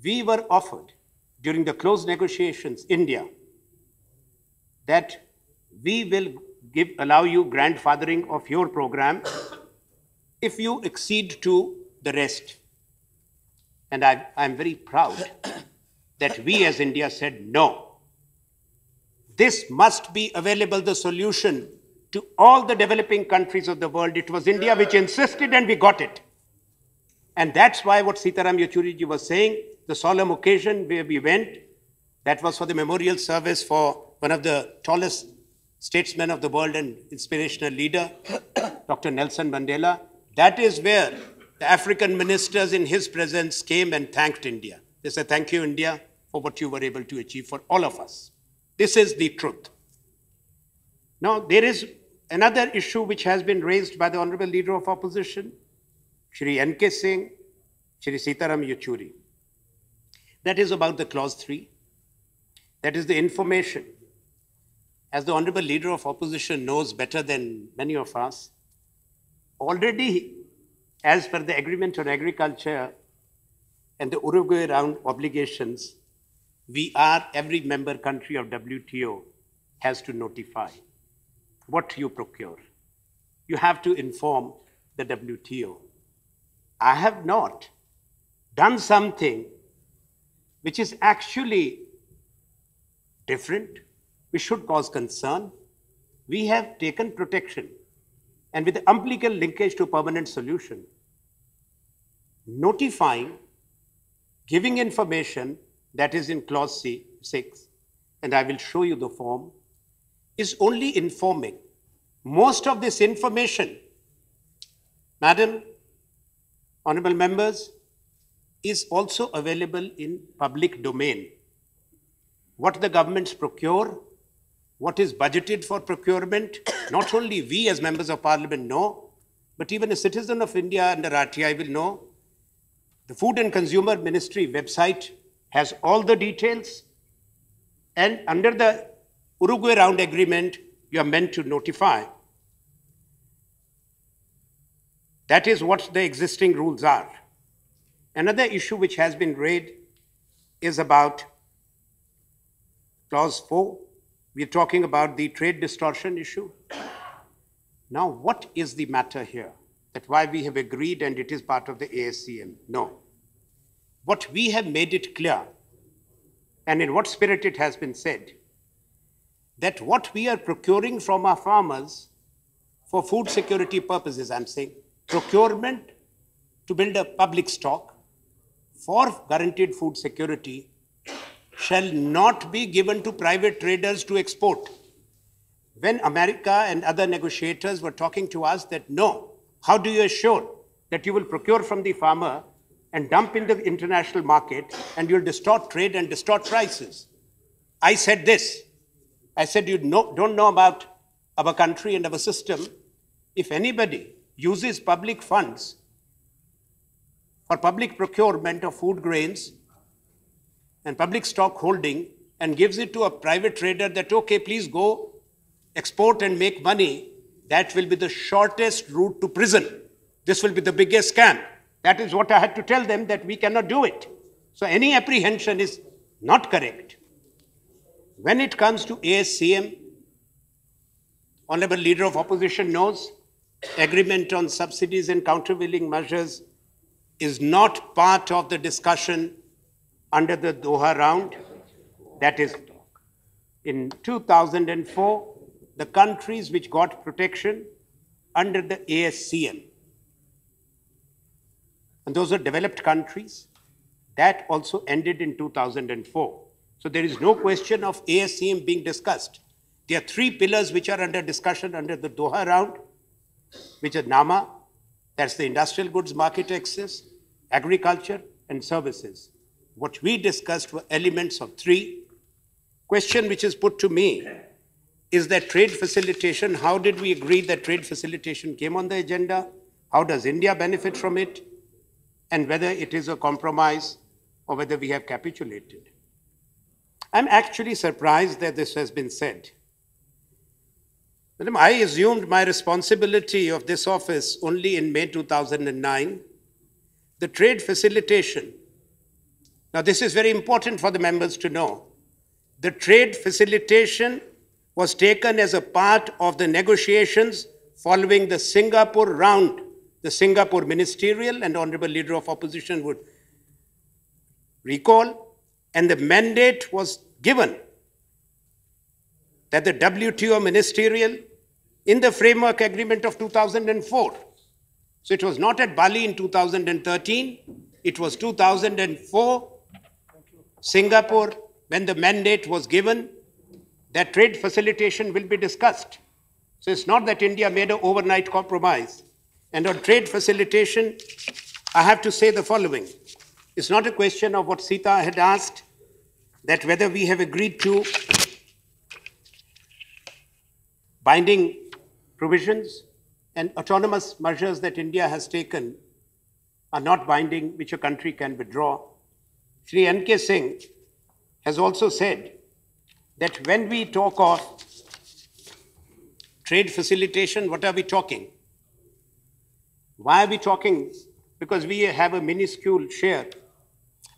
we were offered during the close negotiations, India, that we will allow you grandfathering of your program if you accede to the rest. And I'm very proud that we as India said no. This must be available, the solution, to all the developing countries of the world. It was India which insisted, and we got it. And that's why what Sitaram Yechury ji was saying, the solemn occasion where we went, that was for the memorial service for one of the tallest statesman of the world and inspirational leader, Dr. Nelson Mandela. That is where the African ministers in his presence came and thanked India. They said, thank you, India, for what you were able to achieve for all of us. This is the truth. Now, there is another issue which has been raised by the Honorable Leader of Opposition, Shri N.K. Singh, Shri Sitaram Yechuri. That is about the clause 3. That is the information. As the Honorable Leader of Opposition knows better than many of us, already as per the Agreement on Agriculture and the Uruguay round obligations, every member country of WTO has to notify what you procure. You have to inform the WTO. I have not done something which is actually different, which should cause concern. We have taken protection, and with the umbilical linkage to permanent solution, notifying, giving information that is in clause 6, and I will show you the form, is only informing. Most of this information, Madam, honorable members, is also available in public domain. What the governments procure, what is budgeted for procurement, not only we as members of parliament know, but even a citizen of India under RTI will know. The Food and Consumer Ministry website has all the details, and under the Uruguay round agreement, you are meant to notify. That is what the existing rules are. Another issue which has been raised is about clause 4. We are talking about the trade distortion issue. Now, what is the matter here? That why we have agreed and it is part of the ASCM? No. What we have made it clear, and in what spirit it has been said, that what we are procuring from our farmers for food security purposes, I'm saying, procurement to build a public stock for guaranteed food security shall not be given to private traders to export. When America and other negotiators were talking to us that no, how do you assure that you will procure from the farmer and dump in the international market and you'll distort trade and distort prices? I said this. I said, you don't know about our country and our system. If anybody uses public funds for public procurement of food grains and public stock holding and gives it to a private trader that, okay, please go export and make money, that will be the shortest route to prison. This will be the biggest scam. That is what I had to tell them, that we cannot do it. So any apprehension is not correct. When it comes to ASCM, Honorable Leader of Opposition knows, agreement on subsidies and countervailing measures is not part of the discussion under the Doha round. That is, in 2004, the countries which got protection under the ASCM, and those are developed countries, that also ended in 2004. So there is no question of ASCM being discussed. There are 3 pillars which are under discussion under the Doha round, which are NAMA, that's the industrial goods market access, agriculture, and services. What we discussed were elements of 3. Question which is put to me is that trade facilitation. How did we agree that trade facilitation came on the agenda? How does India benefit from it? And whether it is a compromise or whether we have capitulated. I'm actually surprised that this has been said. Madam, I assumed my responsibility of this office only in May 2009. The trade facilitation. Now, this is very important for the members to know. The trade facilitation was taken as a part of the negotiations following the Singapore round. The Singapore Ministerial and Honorable Leader of Opposition would recall, and the mandate was given that the WTO Ministerial in the framework agreement of 2004. So it was not at Bali in 2013, it was 2004, Singapore, when the mandate was given that trade facilitation will be discussed. So it's not that India made an overnight compromise. And on trade facilitation, I have to say the following. It's not a question of what Sita had asked, that whether we have agreed to binding provisions and autonomous measures that India has taken are not binding, which a country can withdraw. Shri N.K. Singh has also said that when we talk of trade facilitation, what are we talking? Why are we talking? Because we have a minuscule share.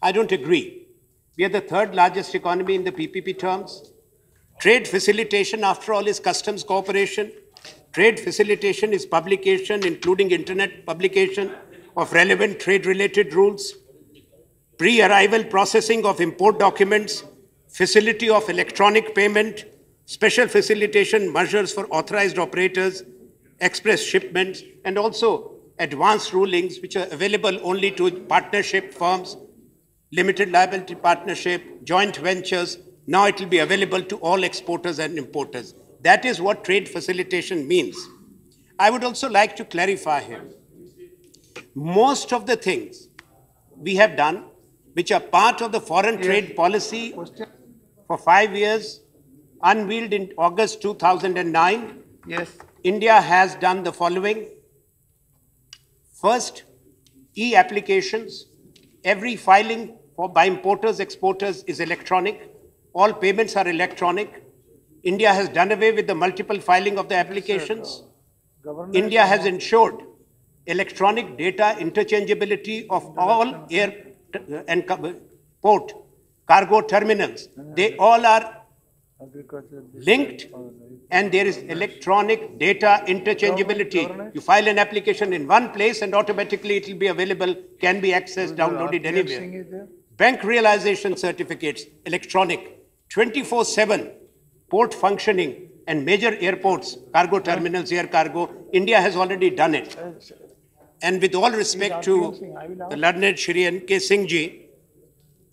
I don't agree. We are the third largest economy in the PPP terms. Trade facilitation, after all, is customs cooperation. Trade facilitation is publication, including internet publication of relevant trade-related rules, pre-arrival processing of import documents, facility of electronic payment, special facilitation measures for authorized operators, express shipments, and also advanced rulings which are available only to partnership firms, limited liability partnership, joint ventures. Now it will be available to all exporters and importers. That is what trade facilitation means. I would also like to clarify here. Most of the things we have done, which are part of the foreign trade policy for 5 years, unveiled in August 2009, India has done the following. First, e-applications. Every filing by importers, exporters is electronic. All payments are electronic. India has done away with the multiple filing of the applications. India has ensured electronic data interchangeability of all air and port, cargo terminals. They all are linked, and there is electronic data interchangeability. You file an application in one place and automatically it will be available, can be accessed, downloaded anywhere. Bank realization certificates, electronic, 24/7, port functioning and major airports, cargo terminals, air cargo. India has already done it. And with all respect to the learned Shri N.K. Singh ji,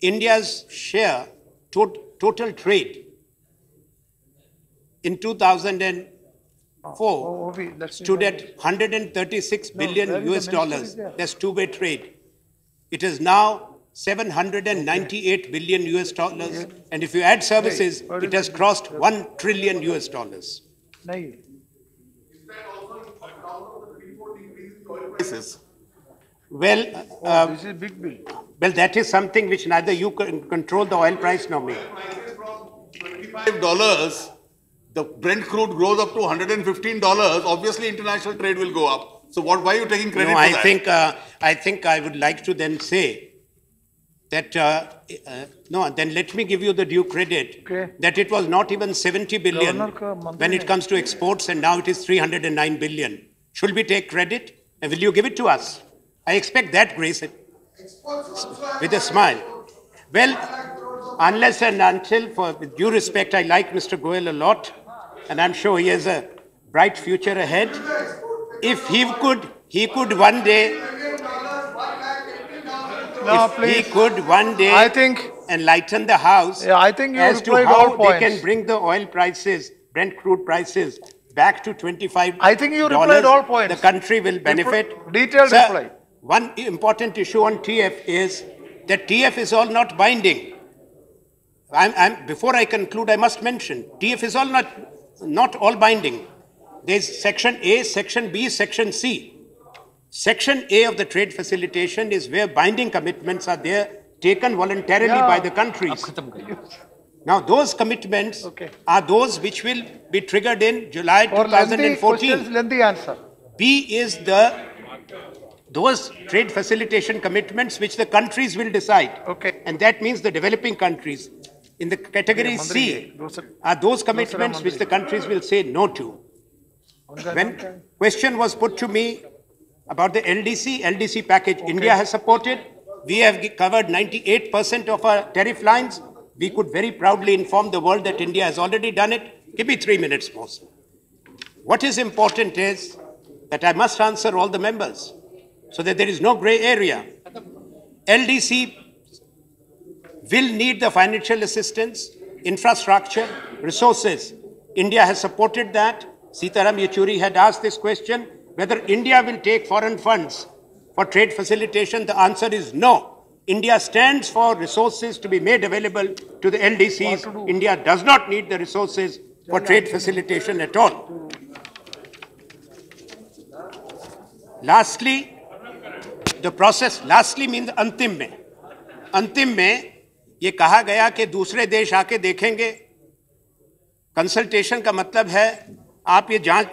India's share, total trade in 2004 stood at 136 billion US dollars. That's two-way trade. It is now 798 billion US dollars. And if you add services, it has crossed 1 trillion US dollars. Well, this is a big bill. Well, that is something which neither you can control the oil price nor me. $25, the Brent crude grows up to $115, obviously international trade will go up. So why are you taking credit for that? I think I would like to then say that, no, then let me give you the due credit, that it was not even 70 billion when it comes to exports, and now it is 309 billion. Should we take credit? And will you give it to us? I expect that, Grace, with a smile. Well, unless and until, with due respect, I like Mr. Goel a lot, and I'm sure he has a bright future ahead. If he could one day, I think, enlighten the House as to how they can bring the oil prices, Brent crude prices, back to $25. I think you replied all points. The country will benefit. Detailed reply. One important issue on TF is that TF is all not binding. Before I conclude, I must mention, TF is all not all binding. There's Section A, Section B, Section C. Section A of the trade facilitation is where binding commitments are there, taken voluntarily by the countries. Now, those commitments are those which will be triggered in July 2014. Lengthy answer. B is those trade facilitation commitments which the countries will decide. And that means the developing countries. In the category C are those commitments which the countries will say no to. When question was put to me about the LDC package, India has supported. We have covered 98% of our tariff lines. We could very proudly inform the world that India has already done it. Give me 3 minutes more. What is important is that I must answer all the members so that there is no gray area. LDC will need the financial assistance infrastructure, resources. India has supported that. Sitaram Yechuri had asked this question, whether India will take foreign funds for trade facilitation. The answer is no. India stands for resources to be made available to the LDCs. India does not need the resources for trade facilitation at all. Lastly, the process, lastly means अंतिम में. अंतिम में ये कहा गया कि दूसरे देश आके देखेंगे. कंसल्टेशन का मतलब है आप ये जांच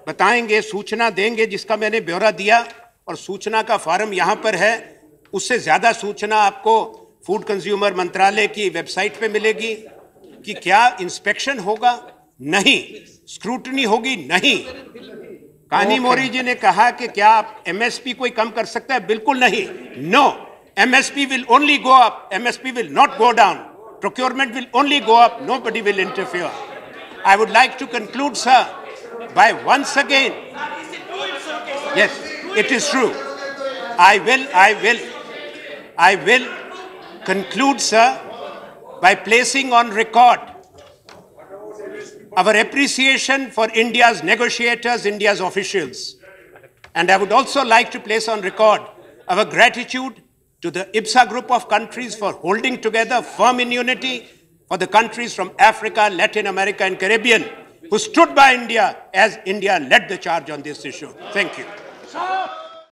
बताएंगे, सूचना देंगे, जिसका मैंने ब्यौरा दिया, और सूचना का फॉर्म यहाँ पर है. उससे ज़्यादा सूचना आपको फूड कंज्यूमर मंत्रालय की वेबसाइट पे मिलेगी. कि क्या इंस्पेक्शन होगा? नहीं. स्क्रूटनी होगी? नहीं. कानी मोरी जी ने कहा कि क्या आप एमएसपी कोई कम कर सकता है? बिल्कुल नहीं. No. MSP will only go up. MSP will not go down. Procurement will only go up. Nobody will interfere. I would like to conclude, sir, by once again. Yes, it is true. I will conclude, sir, by placing on record our appreciation for India's negotiators, India's officials. And I would also like to place on record our gratitude to the IBSA group of countries for holding together firm in unity, for the countries from Africa, Latin America and Caribbean who stood by India as India led the charge on this issue. Thank you.